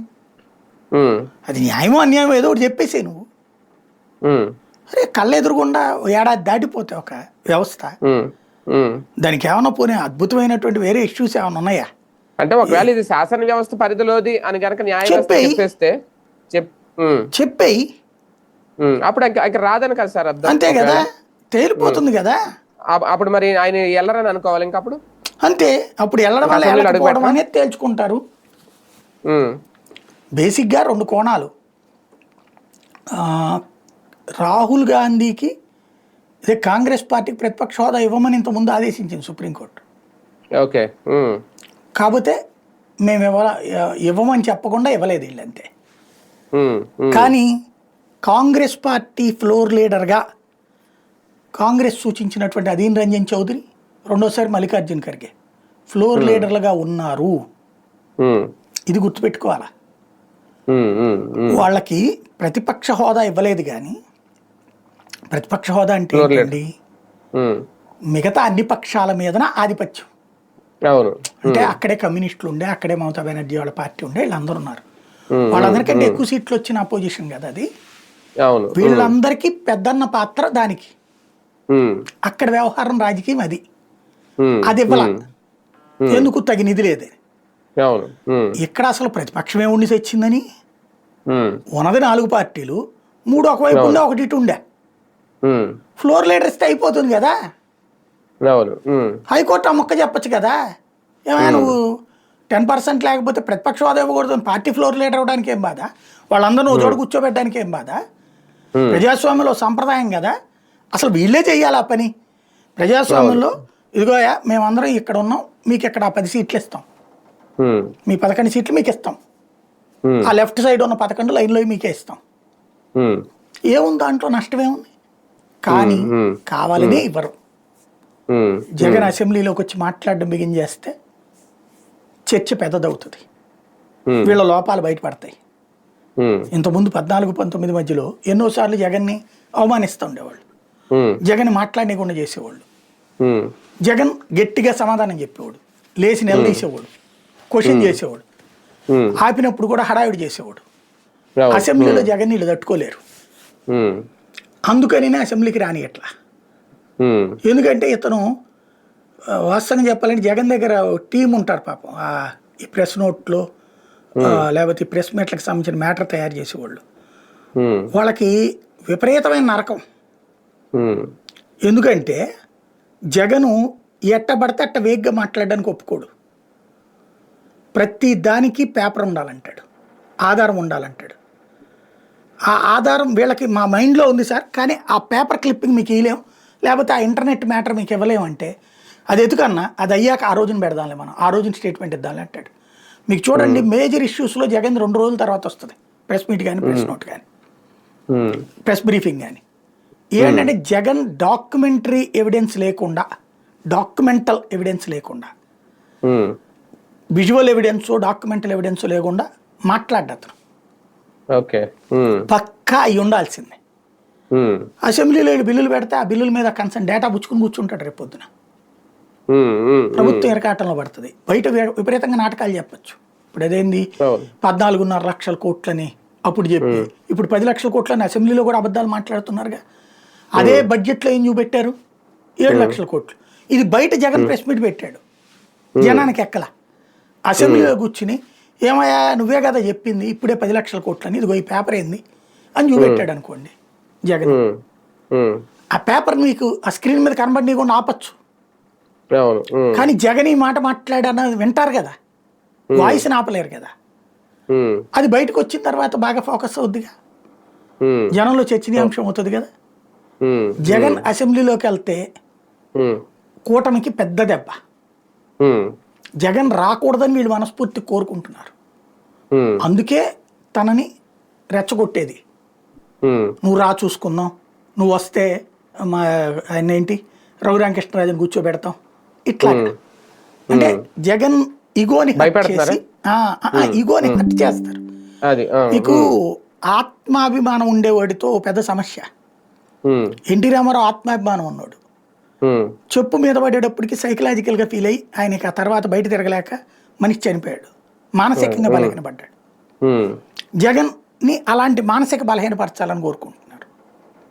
అది న్యాయమో అన్యాయం ఏదో ఒకటి చెప్పేసే నువ్వు. అరే కళ్ళెదురుగుండా ఏడాది దాటిపోతే ఒక వ్యవస్థ, దానికి ఏమన్నా పోనీ అద్భుతమైనటువంటి వేరే ఇష్యూస్ ఏమైనా ఉన్నాయా? అంటే ఒకవేళ ఇది శాసన వ్యవస్థ పరిధిలోది అని కనుక న్యాయం చెప్పేస్తే చెప్పేయి, అప్పుడు ఇంకా రాదని కదా సార్ అర్థం. అంతే కదా, తేలిపోతుంది కదా. అప్పుడు మరి ఆయన వెళ్ళరని అనుకోవాలి ఇంకా అప్పుడు. అంతే, అప్పుడు వెళ్ళడం వల్ల వెళ్ళకపోవడం అనేది తేల్చుకుంటారు. బేసిక్గా 2 కోణాలు. రాహుల్ గాంధీకి ఇదే కాంగ్రెస్ పార్టీకి ప్రతిపక్ష హోదా ఇవ్వమని ఇంతకుముందు ఆదేశించింది సుప్రీంకోర్టు. ఓకే, కాకపోతే మేము ఇవ్వమని చెప్పకుండా ఇవ్వలేదు వీళ్ళంతే. కానీ కాంగ్రెస్ పార్టీ ఫ్లోర్ లీడర్గా కాంగ్రెస్ సూచించినటువంటి అధీన్ రంజన్ చౌదరి, రెండోసారి మల్లికార్జున్ ఖర్గే ఫ్లోర్ లీడర్లుగా ఉన్నారు. ఇది గుర్తుపెట్టుకోవాలా. వాళ్ళకి ప్రతిపక్ష హోదా ఇవ్వలేదు, కానీ ప్రతిపక్ష హోదా అంటే ఏంటండి, మిగతా అన్ని పక్షాల మీదన ఆధిపత్యం. అంటే అక్కడే కమ్యూనిస్టులు ఉండే, అక్కడే మమతా బెనర్జీ వాళ్ళ పార్టీ ఉండే, వీళ్ళందరూ ఉన్నారు. వాళ్ళందరికంటే ఎక్కువ సీట్లు వచ్చిన అపోజిషన్ కదా అది. వీళ్ళందరికీ పెద్దన్న పాత్ర దానికి. అక్కడ వ్యవహారం రాజకీయం అది ఇవ్వాల, ఎందుకు తగినది లేదని. ఇక్కడ అసలు ప్రతిపక్షం ఏముండి తెచ్చిందని, ఉన్నది 4 పార్టీలు, 3 ఒకవైపు ఉండే, 1 ఇటు ఉండే. ఫ్లోర్ లీడర్ ఇస్తే అయిపోతుంది కదా. హైకోర్టు ఆ మొక్క చెప్పచ్చు కదా, ఏమైనా నువ్వు 10% లేకపోతే ప్రతిపక్ష హోదా ఇవ్వకూడదు, పార్టీ ఫ్లోర్ లీడర్ అవ్వడానికి ఏం బాధ, వాళ్ళందరూ నువ్వు చోటు కూర్చోబెట్టడానికి ఏం బాధ. ప్రజాస్వామ్యంలో సంప్రదాయం కదా, అసలు వీళ్ళే చెయ్యాలి ఆ పని. ప్రజాస్వామ్యంలో ఇదిగోయా మేమందరం ఇక్కడ ఉన్నాం, మీకు ఇక్కడ 10 సీట్లు ఇస్తాం, మీ 11 సీట్లు మీకు ఇస్తాం, ఆ లెఫ్ట్ సైడ్ ఉన్న 11 లైన్లో మీకే ఇస్తాం. ఏముంది దాంట్లో, నష్టమేముంది? కానీ కావాలనే ఇవ్వరు. జగన్ అసెంబ్లీలోకి వచ్చి మాట్లాడడం బిగిన్ చేస్తే చర్చ పెద్దదవుతుంది, వీళ్ళ లోపాలు బయటపడతాయి. ఇంతకుముందు 14-19 మధ్యలో ఎన్నోసార్లు జగన్ని అవమానిస్తూ ఉండేవాళ్ళు, జగన్ మాట్లాడకుండా చేసేవాళ్ళు. జగన్ గట్టిగా సమాధానం చెప్పేవాడు, లేచి నిలదీసేవాడు, క్వశ్చన్ చేసేవాడు. ఉమ్, ఆపినప్పుడు కూడా హడావిడి చేసేవాడు. అవును, అసెంబ్లీలో జగన్ వీళ్ళు తట్టుకోలేరు, ఉమ్, అందుకని అసెంబ్లీకి రానియట్లా. ఉమ్, ఎందుకంటే ఇతను వాస్తవంగా చెప్పాలంటే జగన్ దగ్గర టీం ఉంటారు పాపం, ఈ ప్రెస్ నోట్లో లేకపోతే ఈ ప్రెస్ మీట్లకు సంబంధించిన మ్యాటర్ తయారు చేసేవాళ్ళు. ఉమ్, వాళ్ళకి విపరీతమైన నరకం. ఉమ్, ఎందుకంటే జగను ఎట్ట పడితే అట్ట వేగ్గా మాట్లాడడానికి ఒప్పుకోడు. ప్రతి దానికి పేపర్ ఉండాలంటాడు, ఆధారం ఉండాలంటాడు. ఆ ఆధారం వీళ్ళకి మా మైండ్లో ఉంది సార్, కానీ ఆ పేపర్ క్లిప్పింగ్ మీకు ఇవ్వలేం, లేకపోతే ఆ ఇంటర్నెట్ మ్యాటర్ మీకు ఇవ్వలేమంటే అది ఎదుకన్నా అది అయ్యాక ఆ రోజున పెడదాంలే, మనం ఆ రోజున స్టేట్మెంట్ ఇద్దాంలే అంటాడు. మీకు చూడండి మేజర్ ఇష్యూస్లో జగన్ 2 రోజుల తర్వాత వస్తుంది ప్రెస్ మీట్ కానీ, ప్రెస్ నోట్ కానీ, ఉమ్, ప్రెస్ బ్రీఫింగ్ కానీ. ఏంటంటే జగన్ డాక్యుమెంటరీ ఎవిడెన్స్ లేకుండా, డాక్యుమెంటల్ ఎవిడెన్స్ లేకుండా, ఉమ్, విజువల్ ఎవిడెన్స్ డాక్యుమెంటల్ ఎవిడెన్స్ లేకుండా మాట్లాడ్డా అతను. ఓకే. ఉమ్, పక్కా అయి ఉండాల్సిందే. ఉమ్, అసెంబ్లీలో వీళ్ళు బిల్లులు పెడితే ఆ బిల్లుల మీద కన్సర్న్ డేటా పుచ్చుకుని కూర్చుంటాడు రేపు పొద్దున. ఉమ్, ఉమ్, ప్రభుత్వం ఇరకాటంలో పడుతుంది. బయట విపరీతంగా నాటకాలు చెప్పచ్చు. ఇప్పుడు అదేంది అవును, 14.5 లక్షల కోట్లని అప్పుడు చెప్పి ఇప్పుడు 10 లక్షల కోట్లని అసెంబ్లీలో కూడా అబద్ధాలు మాట్లాడుతున్నారుగా. అదే బడ్జెట్లో ఏం చూపెట్టారు, 7 లక్షల కోట్లు. ఇది బయట జగన్ ప్రెస్ మీట్ పెట్టాడు, జనానికి ఎక్కల. అసెంబ్లీలో కూర్చుని ఏమయ్యా నువ్వే కదా చెప్పింది ఇప్పుడే 10 లక్షల కోట్లని, ఇదిగో ఈ పేపర్ ఏంది అని చూపెట్టాడు అనుకోండి జగన్. ఉమ్, ఉమ్, ఆ పేపర్ మీకు ఆ స్క్రీన్ మీద కనబడినకుండా ఆపచ్చు. అవును, ఉమ్, కానీ జగన్ ఈ మాట మాట్లాడన్నది వింటారు కదా, వాయిస్ని ఆపలేరు కదా. ఉమ్, అది బయటకు వచ్చిన తర్వాత బాగా ఫోకస్ అవుద్దిగా, ఉమ్, జనంలో చర్చనీయాంశం అవుతుంది కదా. ఉమ్, జగన్ అసెంబ్లీలోకి వెళ్తే ఉమ్, కూటమికి పెద్ద దెబ్బ. ఉమ్, జగన్ రాకూడదని వీళ్ళు మనస్ఫూర్తి కోరుకుంటున్నారు. ఉమ్, అందుకే తనని రెచ్చగొట్టేది. ఉమ్, నువ్వు రా చూసుకుందాం, నువ్వు వస్తే మా ఆయన ఏంటి రఘురామకృష్ణరాజుని కూర్చోబెడతాం ఇట్లా. అంటే జగన్ ఇగోని హట్ భయపెడుతున్నారా? చేసి ఇగోని హట్ చేస్తారు. అది మీకు ఆత్మాభిమానం ఉండేవాడితో పెద్ద సమస్య. ఉమ్, ఎన్టీ రామారావు ఆత్మాభిమానం ఉన్నాడు, ఉమ్, చెప్పు మీద పడేటప్పటికి సైకలాజికల్గా ఫీల్ అయ్యి ఆయనకి ఆ తర్వాత బయట తిరగలేక మనిషి చనిపోయాడు, మానసికంగా బలహీనపడ్డాడు. ఉమ్, జగన్ని అలాంటి మానసిక బలహీనపరచాలని కోరుకుంటున్నారు.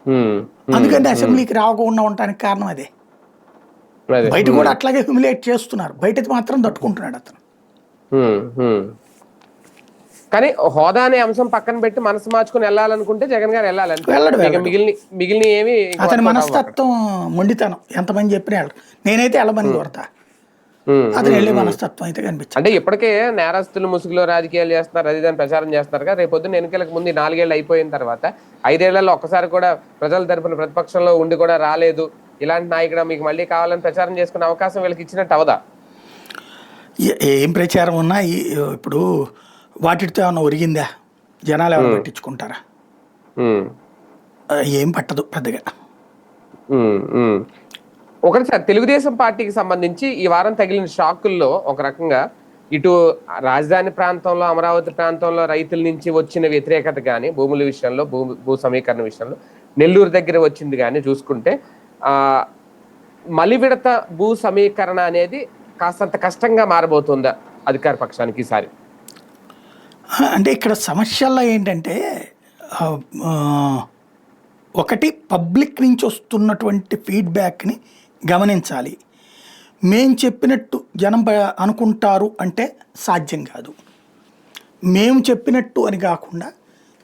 ఉమ్, అందుకని అసెంబ్లీకి రాకుండా ఉండటానికి కారణం అదే. అదే. బయట కూడా అట్లాగే హ్యూమిలేట్ చేస్తున్నారు, బయట మాత్రం తట్టుకుంటున్నాడు అతను. ఉమ్, ఉమ్. కానీ హోదా అనే అంశం పక్కన పెట్టి మనసు మార్చుకుని వెళ్ళాలనుకుంటే జగన్ గారు వెళ్ళాలంటే వెళ్ళడు. మిగిలిన ఏమి అతని మనస్తత్వం మొండితనం, ఎంతమంది చెప్పినా వెళ్ళరు. నేనైతే వెళ్ళమని కోరతా, అతను వెళ్ళే మనస్తత్వం అయితే కనిపించింది. అంటే ఇప్పటికే నేరస్తులు ముసుగులో రాజకీయాలు చేస్తున్నారు, అది దాన్ని ప్రచారం చేస్తున్నారు కదా. రేపొద్దున ఎన్నికలకు ముందు 4 ఏళ్ళు అయిపోయిన తర్వాత 5 ఏళ్లలో ఒక్కసారి కూడా ప్రజల తరపున ప్రతిపక్షంలో ఉండి కూడా రాలేదు ఇలాంటి నాయకుడు మీకు మళ్ళీ కావాలని ప్రచారం చేసుకునే అవకాశం వీళ్ళకి ఇచ్చినట్టు అవదా? ఏం ప్రచారం ఉన్నా ఇప్పుడు వాటితో ఏమన్నా ఒరిగిందా? జనాలు ఎవరు పట్టించుకుంటారా? ఏం పట్టదు పెద్దగా. ఒకటి సార్, తెలుగుదేశం పార్టీకి సంబంధించి ఈ వారం తగిలిన షాకుల్లో ఒక రకంగా ఇటు రాజధాని ప్రాంతంలో, అమరావతి ప్రాంతంలో రైతుల నుంచి వచ్చిన వ్యతిరేకత కానీ, భూముల విషయంలో, భూ సమీకరణ విషయంలో నెల్లూరు దగ్గర వచ్చింది కానీ చూసుకుంటే మలివిడత భూ సమీకరణ అనేది కాస్తంత కష్టంగా మారబోతుందా అధికార పక్షానికి ఈసారి? అంటే ఇక్కడ సమస్యల్లో ఏంటంటే ఒకటి పబ్లిక్ నుంచి వస్తున్నటువంటి ఫీడ్బ్యాక్ని గమనించాలి. మేం చెప్పినట్టు జనం అనుకుంటారు అంటే సాధ్యం కాదు. మేము చెప్పినట్టు అని కాకుండా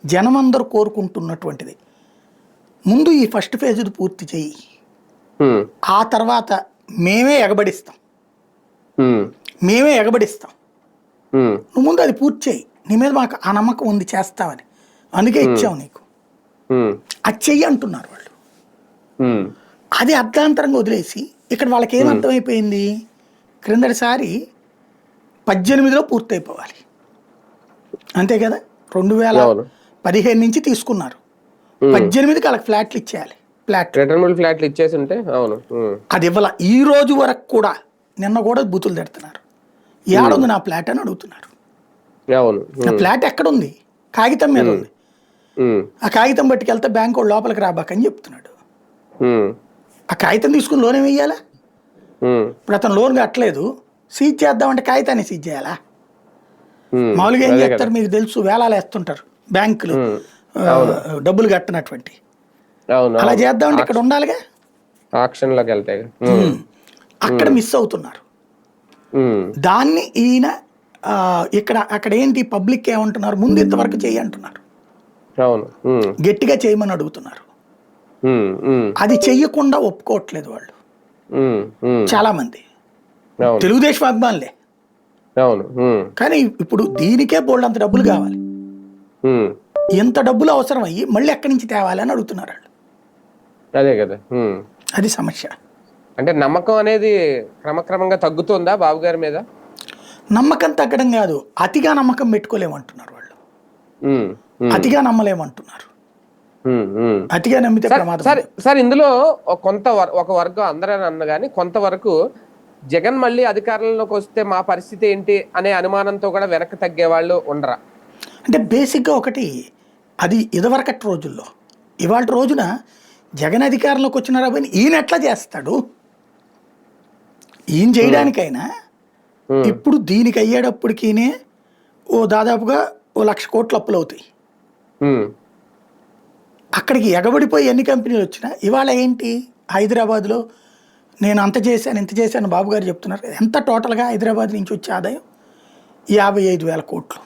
జనం అందరూ కోరుకుంటున్నటువంటిది ముందు ఈ ఫస్ట్ ఫేజ్ పూర్తి చెయ్యి, ఆ తర్వాత మేమే ఎగబడిస్తాం నువ్వు ముందు అది పూర్తి చేయి, నీ మీద మాకు ఆ నమ్మకం ఉంది చేస్తావని, అందుకే ఇచ్చావు నీకు, అది చెయ్యి అంటున్నారు వాళ్ళు. అది అర్ధాంతరంగా వదిలేసి ఇక్కడ వాళ్ళకి ఏం అర్థమైపోయింది, క్రిందటిసారి 18లో పూర్తయిపోవాలి అంతే కదా, 2015 నుంచి తీసుకున్నారు, 18కి వాళ్ళకి ఫ్లాట్లు ఇచ్చేయాలి. ఫ్లాట్లు ఇచ్చేసి ఉంటే అవును అది ఇవ్వాల. ఈ రోజు వరకు కూడా నిన్న కూడా బూతులు తిడుతున్నారు, ఏడుంది నా ఫ్లాట్ అని అడుగుతున్నారు. నా ఫ్లాట్ ఎక్కడుంది, కాగితం మీద ఉంది, ఆ కాగితం పట్టుకెళ్తే బ్యాంకు వాడు లోపలికి రాబాకని చెప్తున్నాడు. ఆ కాగితం తీసుకుని లోన్ ఏమి వెయ్యాలా? ఇప్పుడు అతను లోన్ కట్టలేదు, సీజ్ చేద్దామంటే కాగితాన్ని సీజ్ చేయాలా? మామూలుగా ఏం చేస్తారు మీకు తెలుసు, వేలాలు వేస్తుంటారు బ్యాంకులు డబ్బులు కట్టినటువంటి. అలా చేద్దామంటే ఇక్కడ ఉండాలిగా, ఆక్షన్లోకి వెళ్తాయి, అక్కడ మిస్ అవుతున్నారు. దాన్ని ఈయన అక్కడ ఏంటి పబ్లిక్ ఏమంటున్నారు, ముందు ఇంతవరకు చేయి అంటున్నారు, గట్టిగా చేయమని అడుగుతున్నారు. అది చెయ్యకుండా ఒప్పుకోవట్లేదు వాళ్ళు చాలా మంది, తెలుగుదేశం అభిమానులే. కానీ ఇప్పుడు దీనికే బోల్డ్ అంత డబ్బులు కావాలి, ఎంత డబ్బులు అవసరం అయ్యి మళ్ళీ ఎక్కడి నుంచి తేవాలి అని అడుగుతున్నారు వాళ్ళు. అదే కదా, అది సమస్య. అంటే నమ్మకం అనేది క్రమక్రమంగా తగ్గుతుందా బాబు గారి మీద? నమ్మకం తగ్గడం కాదు, అతిగా నమ్మకం పెట్టుకోలేమంటున్నారు వాళ్ళు, అతిగా నమ్మలేమంటున్నారు. అతిగా నమ్మితే ప్రమాదం. సార్ ఇందులో ఒక వర్గం అందరూ అన్న కానీ కొంతవరకు జగన్ మళ్ళీ అధికారంలోకి వస్తే మా పరిస్థితి ఏంటి అనే అనుమానంతో కూడా వెనక్కి తగ్గే వాళ్ళు ఉండరా? అంటే బేసిక్గా ఒకటి అది ఇదివరకటి రోజుల్లో, ఇవాళ రోజున జగన్ అధికారంలోకి వచ్చినారా పోయి ఈయన ఎట్లా చేస్తాడు, ఈయన చేయడానికైనా ఇప్పుడు దీనికి అయ్యేటప్పటికీనే దాదాపుగా 1,00,000 కోట్లు అప్పులు అవుతాయి. అక్కడికి ఎగబడిపోయి ఎన్ని కంపెనీలు వచ్చినా ఇవాళ ఏంటి హైదరాబాద్లో నేను అంత చేశాను ఇంత చేశాను బాబు గారు చెప్తున్నారు. ఎంత టోటల్గా హైదరాబాద్ నుంచి వచ్చే ఆదాయం 55,000 కోట్లు.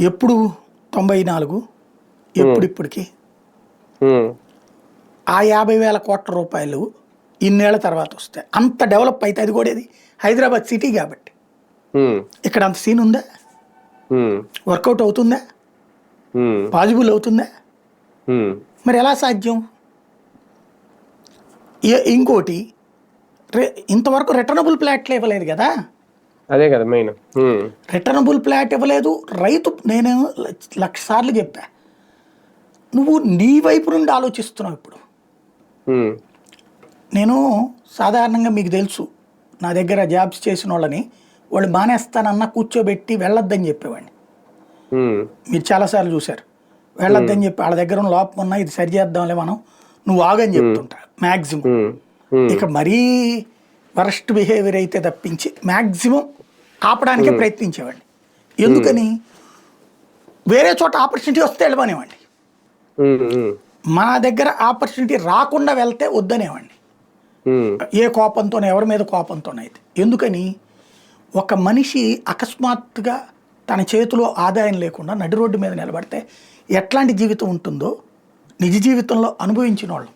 ఎప్పుడు 94, ఎప్పుడిప్పటికి ఆ 50,000 కోట్ల రూపాయలు ఇన్నేళ్ల తర్వాత వస్తాయి. అంత డెవలప్ అయితే అది కూడా ఇది హైదరాబాద్ సిటీ కాబట్టి ఇక్కడ అంత సీన్ ఉందా, వర్కౌట్ అవుతుందా, పాజిబుల్ అవుతుందా? మరి ఎలా సాధ్యం? ఇంకోటి ఇంతవరకు రిటర్నబుల్ ప్లాట్లు ఇవ్వలేదు కదా, అదే కదా మెయిన్. రిటర్నబుల్ ప్లాట్ ఇవ్వలేదు. రైతు నేను 1,00,000 సార్లు చెప్పా, నువ్వు నీ వైపు నుండి ఆలోచిస్తున్నావు. ఇప్పుడు నేను సాధారణంగా మీకు తెలుసు, నా దగ్గర జాబ్స్ చేసిన వాళ్ళని వాళ్ళు మానేస్తానన్నా కూర్చోబెట్టి వెళ్ళొద్దని చెప్పేవాడిని. మీరు చాలాసార్లు చూశారు, వెళ్ళొద్దని చెప్పి వాళ్ళ దగ్గర ఉన్న లోపం ఉన్నా ఇది సరి చేద్దాంలే మనం, నువ్వు ఆగని చెప్తుంటా మ్యాక్సిమం. ఇక మరీ వరస్ట్ బిహేవియర్ అయితే తప్పించి మ్యాక్సిమం ఆపడానికే ప్రయత్నించేవాడిని. ఎందుకని, వేరే చోట ఆపర్చునిటీ వస్తే వెళ్ళమనేవాడిని, మా దగ్గర ఆపర్చునిటీ రాకుండా వెళ్తే వద్దనేవాడిని. ఏ కోపంతోనే, ఎవరి మీద కోపంతోనైతే. ఎందుకని, ఒక మనిషి అకస్మాత్తుగా తన చేతిలో ఆదాయం లేకుండా నడి రోడ్డు మీద నిలబడితే ఎట్లాంటి జీవితం ఉంటుందో నిజ జీవితంలో అనుభవించిన వాళ్ళు.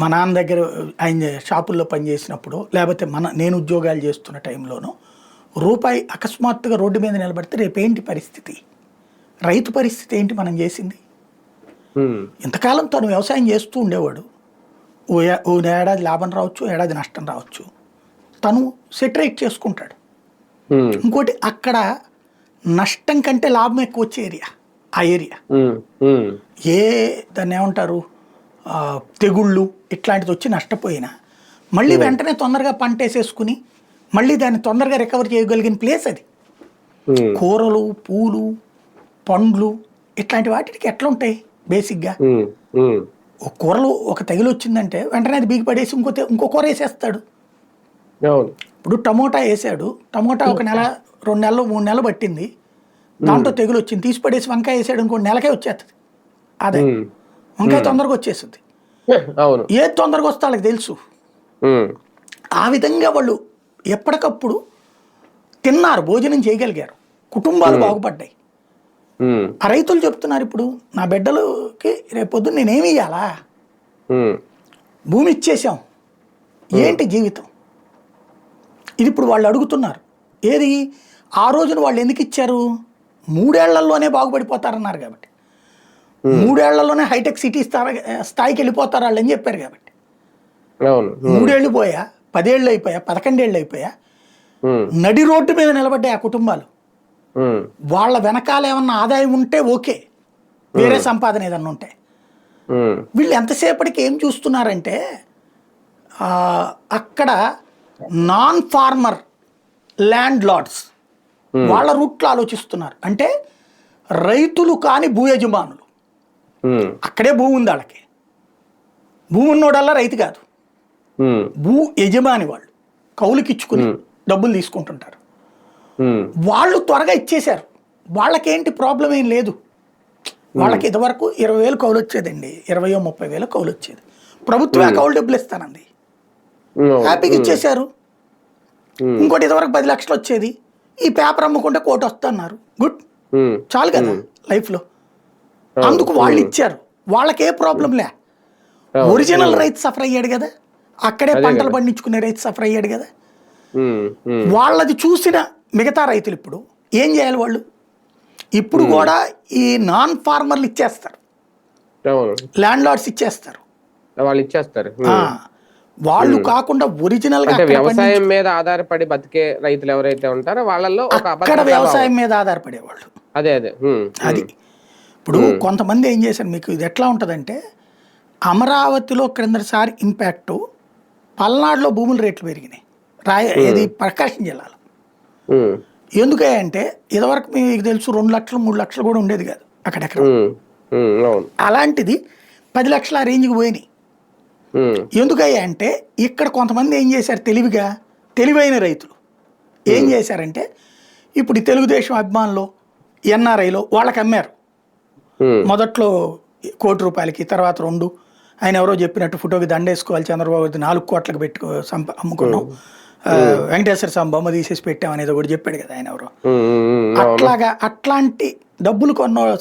మా నాన్న దగ్గర ఆయన షాపుల్లో పనిచేసినప్పుడు, లేకపోతే నేను ఉద్యోగాలు చేస్తున్న టైంలోనూ రూపాయి అకస్మాత్తుగా రోడ్డు మీద నిలబడితే రేపేంటి పరిస్థితి, రైతు పరిస్థితి ఏంటి మనం చేసింది. ఇంతకాలం తను వ్యవసాయం చేస్తూ ఉండేవాడు, ఓ ఏడాది లాభం రావచ్చు, ఏడాది నష్టం రావచ్చు, తను సెటరేట్ చేసుకుంటాడు. ఇంకోటి, అక్కడ నష్టం కంటే లాభం ఎక్కువ వచ్చే ఏరియా ఆ ఏరియా. దాన్ని ఏమంటారు, తెగుళ్ళు ఇట్లాంటిది వచ్చి నష్టపోయినా మళ్ళీ వెంటనే తొందరగా పంట వేసేసుకుని మళ్ళీ దాన్ని తొందరగా రికవర్ చేయగలిగిన ప్లేస్ అది. కూరలు, పూలు, పండ్లు ఇట్లాంటి వాటికి ఎట్లా ఉంటాయి బేసిక్గా. కూరలు ఒక తెగులు వచ్చిందంటే వెంటనే అది బీగి పడేసి ఇంకో కూర వేసేస్తాడు. ఇప్పుడు టమోటా వేసాడు, టమోటా 1 నెల 2 నెలలు 3 నెలలు పట్టింది, దాంట్లో తెగులు వచ్చింది, తీసి పడేసి వంకాయ వేసాడు ఇంకో నెలకే వచ్చేస్తుంది. అదే వంకాయ తొందరగా వచ్చేస్తుంది, ఏది తొందరగా వస్తే వాళ్ళకి తెలుసు. ఆ విధంగా వాళ్ళు ఎప్పటికప్పుడు తిన్నారు, భోజనం చేయగలిగారు, కుటుంబాలు బాగుపడ్డాయి. ఆ రైతులు చెప్తున్నారు, ఇప్పుడు నా బిడ్డలకి రేపొద్దు నేనేమి ఇయ్యాలా, భూమి ఇచ్చేసాం, ఏంటి జీవితం, ఇది ఇప్పుడు వాళ్ళు అడుగుతున్నారు. ఏది ఆ రోజున వాళ్ళు ఎందుకు ఇచ్చారు, 3 ఏళ్లలోనే బాగుపడిపోతారన్నారు కాబట్టి, 3 ఏళ్లలోనే హైటెక్ సిటీ స్థాయికి వెళ్ళిపోతారు వాళ్ళు అని చెప్పారు కాబట్టి. 3 ఏళ్ళు పోయా, 10 ఏళ్ళు అయిపోయా, 11 ఏళ్ళు అయిపోయా, నడి రోడ్డు మీద నిలబడ్డాయి ఆ కుటుంబాలు. వాళ్ళ వెనకాల ఏమన్నా ఆదాయం ఉంటే ఓకే, వేరే సంపాదన ఏదన్నా ఉంటే. వీళ్ళు ఎంతసేపటికి ఏం చూస్తున్నారంటే, అక్కడ నాన్ ఫార్మర్ ల్యాండ్ లార్డ్స్ వాళ్ళ రూట్లో ఆలోచిస్తున్నారు. అంటే రైతులు కాని భూ యజమానులు, అక్కడే భూమి ఉంది వాళ్ళకి, భూమి ఉన్నోడల్లా రైతు కాదు, భూ యజమాని వాళ్ళు కౌలుకిచ్చుకుని డబ్బులు తీసుకుంటుంటారు. వాళ్ళు త్వరగా ఇచ్చేశారు. వాళ్ళకేంటి ప్రాబ్లం ఏం లేదు. వాళ్ళకి ఇదివరకు 20,000 కౌలు వచ్చేదండి, 20,000-30,000 కౌలు వచ్చేది. ప్రభుత్వమే ఆ కౌలు డబ్బులు ఇస్తానంది, హ్యాపీగా ఇచ్చేశారు. ఇంకోటి ఇదివరకు 10 లక్షలు వచ్చేది, ఈ పేపర్ అమ్ముకుంటే 1 కోటి వస్తున్నారు. గుడ్, చాలు కదా లైఫ్లో. అందుకు వాళ్ళు ఇచ్చారు, వాళ్ళకే ప్రాబ్లం లే. ఒరిజినల్ రైతు సఫర్ అయ్యాడు కదా, అక్కడే పంటలు పండించుకునే రైతు సఫర్ అయ్యాడు కదా. వాళ్ళది చూసిన మిగతా రైతులు ఇప్పుడు ఏం చేయాలి? వాళ్ళు ఇప్పుడు కూడా ఈ నాన్ ఫార్మర్లు ఇచ్చేస్తారు, ల్యాండ్ లార్డ్స్ ఇచ్చేస్తారు, వాళ్ళు ఇచ్చేస్తారు. వాళ్ళు కాకుండా ఒరిజినల్ గా వ్యవసాయం మీద ఆధారపడి బతికే రైతులు ఎవరైతే ఉంటారో వాళ్ళల్లో అక్కడ వ్యవసాయం మీద ఆధారపడేవాళ్ళు. అదే అది ఇప్పుడు కొంతమంది ఏం చేశారు, మీకు ఇది ఎట్లా ఉంటుందంటే, అమరావతిలో క్రిందసారి ఇంపాక్ట్, పల్నాడులో భూముల రేట్లు పెరిగినాయి, ఏది ప్రకాశం జిల్లాలో. ఎందుకంటే ఇదివరకు మీకు తెలుసు 2 లక్షలు 3 లక్షలు కూడా ఉండేది కాదు అక్కడెక్కడ. అలాంటిది 10 లక్షల ఆ రేంజ్కి పోయినాయి. ఎందుకయ్యా అంటే ఇక్కడ కొంతమంది ఏం చేశారు, తెలివైన రైతులు ఏం చేశారంటే, ఇప్పుడు ఈ తెలుగుదేశం అభిమానులు ఎన్ఆర్ఐలో వాళ్ళకి అమ్మారు. మొదట్లో 1 కోటి రూపాయలకి, తర్వాత 2, ఆయన ఎవరో చెప్పినట్టు ఫోటోకి దండేసుకోవాలి చంద్రబాబు 4 కోట్లకు అమ్ముకున్నాం, వెంకటేశ్వర స్వామి బొమ్మ తీసేసి పెట్టామనేది కూడా చెప్పాడు కదా ఆయన ఎవరో. అట్లాగా అట్లాంటి డబ్బులు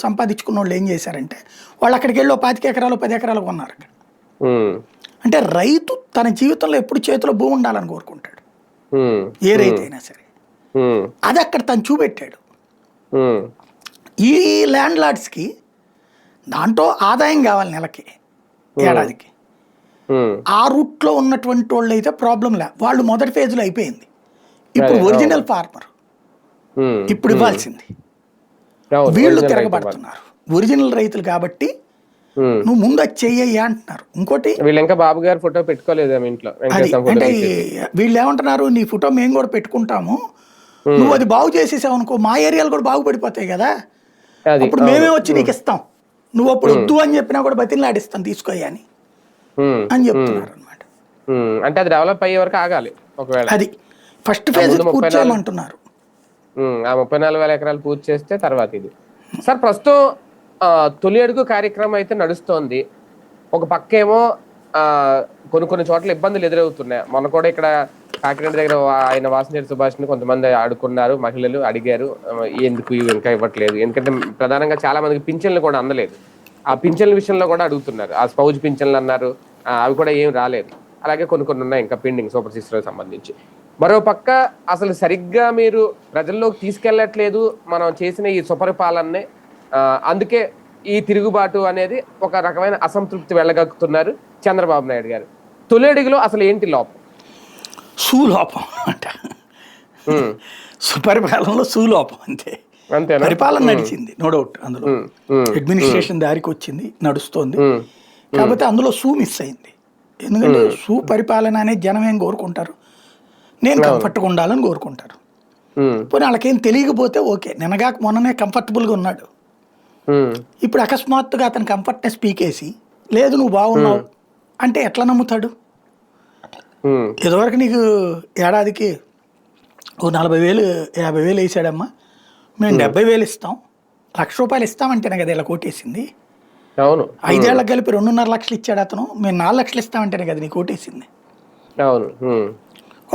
సంపాదించుకున్న వాళ్ళు ఏం చేశారంటే, వాళ్ళు అక్కడికి వెళ్ళి 25 ఎకరాలు 10 ఎకరాలు కొన్నారు అక్కడ. అంటే రైతు తన జీవితంలో ఎప్పుడు చేతిలో భూమి ఉండాలని కోరుకుంటాడు, ఏ రైతు అయినా సరే. అది అక్కడ తను చూపెట్టాడు. ఈ ల్యాండ్ లార్డ్స్కి దాంట్లో ఆదాయం కావాలి నెలకి, ఏడాదికి. ఆ రూట్లో ఉన్నటువంటి వాళ్ళు అయితే ప్రాబ్లం లే, వాళ్ళు మొదటి ఫేజ్లో అయిపోయింది. ఇప్పుడు ఒరిజినల్ ఫార్మర్ ఇప్పుడు ఇవ్వాల్సింది, వీళ్ళు తిరగబడుతున్నారు ఒరిజినల్ రైతులు కాబట్టి. నువ్వు ముందు అది చెయ్యయ్యా అంటున్నారు. ఇంకోటి, వీళ్ళు ఇంకా బాబు గారు ఫోటో పెట్టుకోలేదు ఇంట్లో. అంటే వీళ్ళు ఏమంటున్నారు, నీ ఫోటో మేము కూడా పెట్టుకుంటాము, నువ్వు అది బాగు చేసేసావు అనుకో మా ఏరియాలు కూడా బాగుపడిపోతాయి కదా, అప్పుడు మేమే వచ్చి నీకు ఇస్తాం, నువ్వు అప్పుడు వద్దు అని చెప్పినా కూడా బతిలాడిస్తాం తీసుకోయ్యా అని చెప్తున్నారు అనమాట. అంటే అది డెవలప్ అయ్యే వరకు ఆగాలి. ఒకవేళ అది ఫస్ట్ ఫేజ్ పూర్తి చేయమంటున్నారు. ఆ 34,000 ఎకరాలు పూర్తి చేస్తే తర్వాత ఇది. సార్ ప్రస్తుతం తొలి అడుగు కార్యక్రమం అయితే నడుస్తోంది. ఒక పక్కేమో కొన్ని చోట్ల ఇబ్బందులు ఎదురవుతున్నాయి. మొన్న కూడా ఇక్కడ కాకినాడ దగ్గర ఆయన వాసినేని సుభాష్ని కొంతమంది ఆడుకున్నారు, మహిళలు అడిగారు ఎందుకు ఇంకా ఇవ్వట్లేదు, ఎందుకంటే ప్రధానంగా చాలా మందికి పింఛన్లు కూడా అందలేదు. ఆ పింఛన్ల విషయంలో కూడా అడుగుతున్నారు. ఆ స్పౌజ్ పింఛన్లు అన్నారు, అవి కూడా ఏం రాలేదు. అలాగే కొన్ని ఉన్నాయి ఇంకా పెండింగ్ సూపర్ సిక్స్కి సంబంధించి. మరో పక్క అసలు సరిగ్గా మీరు ప్రజల్లోకి తీసుకెళ్లట్లేదు మనం చేసిన ఈ సుపరిపాలననే, అందుకే ఈ తిరుగుబాటు అనేది ఒక రకమైన అసంతృప్తి వెళ్ళగక్కుతున్నారు చంద్రబాబు నాయుడు గారు. తొలి అడుగులో అసలు ఏంటి లోపం? సులోపం అంట, సుపరిపాలనలో సులోపం అంతే. పరిపాలన నడిచింది నో డౌట్, అందులో అడ్మినిస్ట్రేషన్ దారికి వచ్చింది, నడుస్తోంది. కాకపోతే అందులో మిస్ అయింది. ఎందుకంటే సుపరిపాలన అనేది జనం ఏం కోరుకుంటారు, నేను కంఫర్ట్గా ఉండాలని కోరుకుంటారు. పోనీ వాళ్ళకేం తెలియకపోతే ఓకే, నిన్నగాక మొన్ననే కంఫర్టబుల్గా ఉన్నాడు, ఇప్పుడు అకస్మాత్తుగా అతను కంఫర్ట్నెస్ పీకేసి లేదు నువ్వు బాగున్నావు అంటే ఎట్లా నమ్ముతాడు? ఇదివరకు నీకు ఏడాదికి 40,000 50,000 వేసాడమ్మా, మేము 70,000 ఇస్తాం, ₹1,00,000 ఇస్తామంటేనే కదా ఇలా కోటేసింది. 5 ఏళ్ళకి కలిపి 2.5 లక్షలు ఇచ్చాడు అతను, మేము 4 లక్షలు ఇస్తామంటేనే కదా నీకు కోటేసింది.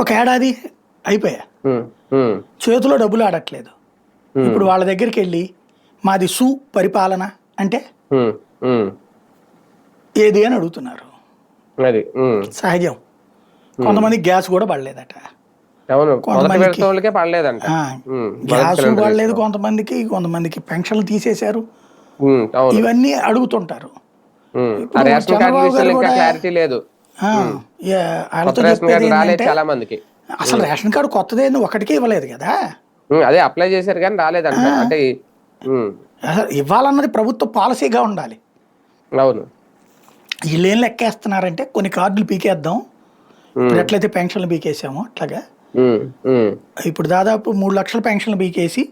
ఒక ఏడాది అయిపోయా, చేతిలో డబ్బులు ఆడట్లేదు. ఇప్పుడు వాళ్ళ దగ్గరికి వెళ్ళి మాది పరిపాలన అంటే ఏది అని అడుగుతున్నారు. సహజం. కొంతమంది గ్యాస్ కూడా పడలేదట, గ్యాస్ పడలేదు కొంతమందికి పెన్షన్లు తీసేశారు, ఇవన్నీ అడుగుతుంటారు. అసలు రేషన్ కార్డు కొత్తదే ఒకటికే ఇవ్వలేదు కదా, అదే అప్లై చేశారు కానీ రాలేదంట. అంటే ఇవ్వాలన్నది ప్రభుత్వ పాలసీగా ఉండాలి. అవును, వీళ్ళు ఏం లెక్కేస్తున్నారంటే కొన్ని కార్డులు పీకేద్దాం, ఇప్పుడు ఎట్లయితే పెన్షన్లు పీకేసామో అట్లాగా ఇప్పుడు దాదాపు 3 లక్షల పెన్షన్లు పీకేసి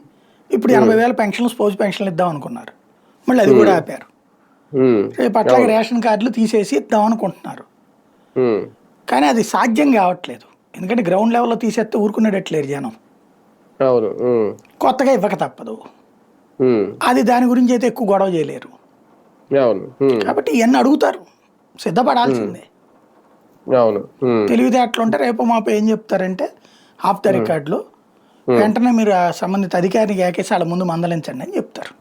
ఇప్పుడు 80,000 పెన్షన్లు స్పోజ్ పెన్షన్లు ఇద్దాం అనుకున్నారు, మళ్ళీ అది కూడా ఆపారు. రేపు అట్లాగే రేషన్ కార్డులు తీసేసి ఇద్దాం అనుకుంటున్నారు, కానీ అది సాధ్యం కావట్లేదు. ఎందుకంటే గ్రౌండ్ లెవెల్లో తీసేస్తే ఊరుకునేటట్లేరు జనం. అవును. కొత్తగా ఇవ్వక తప్పదు. ఉమ్, అది దాని గురించి అయితే ఎక్కువ గొడవ చేయలేరు. అవును. కాబట్టి ఇవన్నీ అడుగుతారు, ఉమ్, సిద్ధపడాల్సిందే. అవును. తెలివితేటలు ఉంటే రేపు మాపు ఏం చెప్తారంటే ఆఫ్ ద రికార్డులో ఉమ్, వెంటనే మీరు ఆ సంబంధిత అధికారిని ఏకేసి వాళ్ళ ముందు మందలించండి అని చెప్తారు.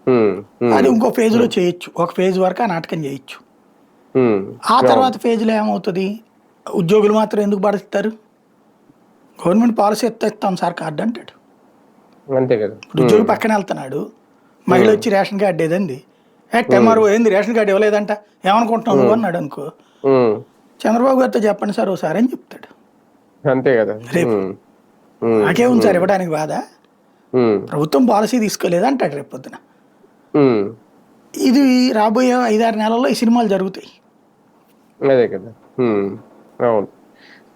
ఉమ్, అది ఉమ్, ఇంకో ఫేజ్లో చేయొచ్చు, ఒక ఫేజ్ వరకు ఆ నాటకం చేయొచ్చు. ఉమ్, ఆ అవును. తర్వాత ఫేజ్లో ఏమవుతుంది, ఉద్యోగులు మాత్రం ఎందుకు పడుస్తారు, గవర్నమెంట్ పాలసీ ఎత్తాం సార్ కార్డు అంటాడు. అంతే కదా. ఇప్పుడు ఉద్యోగి పక్కన వెళ్తున్నాడు, మహిళ వచ్చి రేషన్ కార్డు ఏదండి, ఎంఆర్ఓ ఏంది రేషన్ కార్డు ఇవ్వలేదంట, ఏమనుకుంటున్నావు నువ్వు అన్నాడు అనుకో, ఉమ్, చంద్రబాబు గారితో చెప్పండి సార్ ఒకసారి అని చెప్తాడు. అంతే కదా. రేపు ఉమ్, నాకేముంది సార్ ఉమ్, ఇవ్వడానికి బాధ, ఉమ్, ప్రభుత్వం పాలసీ తీసుకోలేదు అంటాడు రేపు పొద్దున. ఉమ్, ఇది రాబోయే 5-6 నెలల్లో ఈ సినిమాలు జరుగుతాయి. అదే కదా. అవును.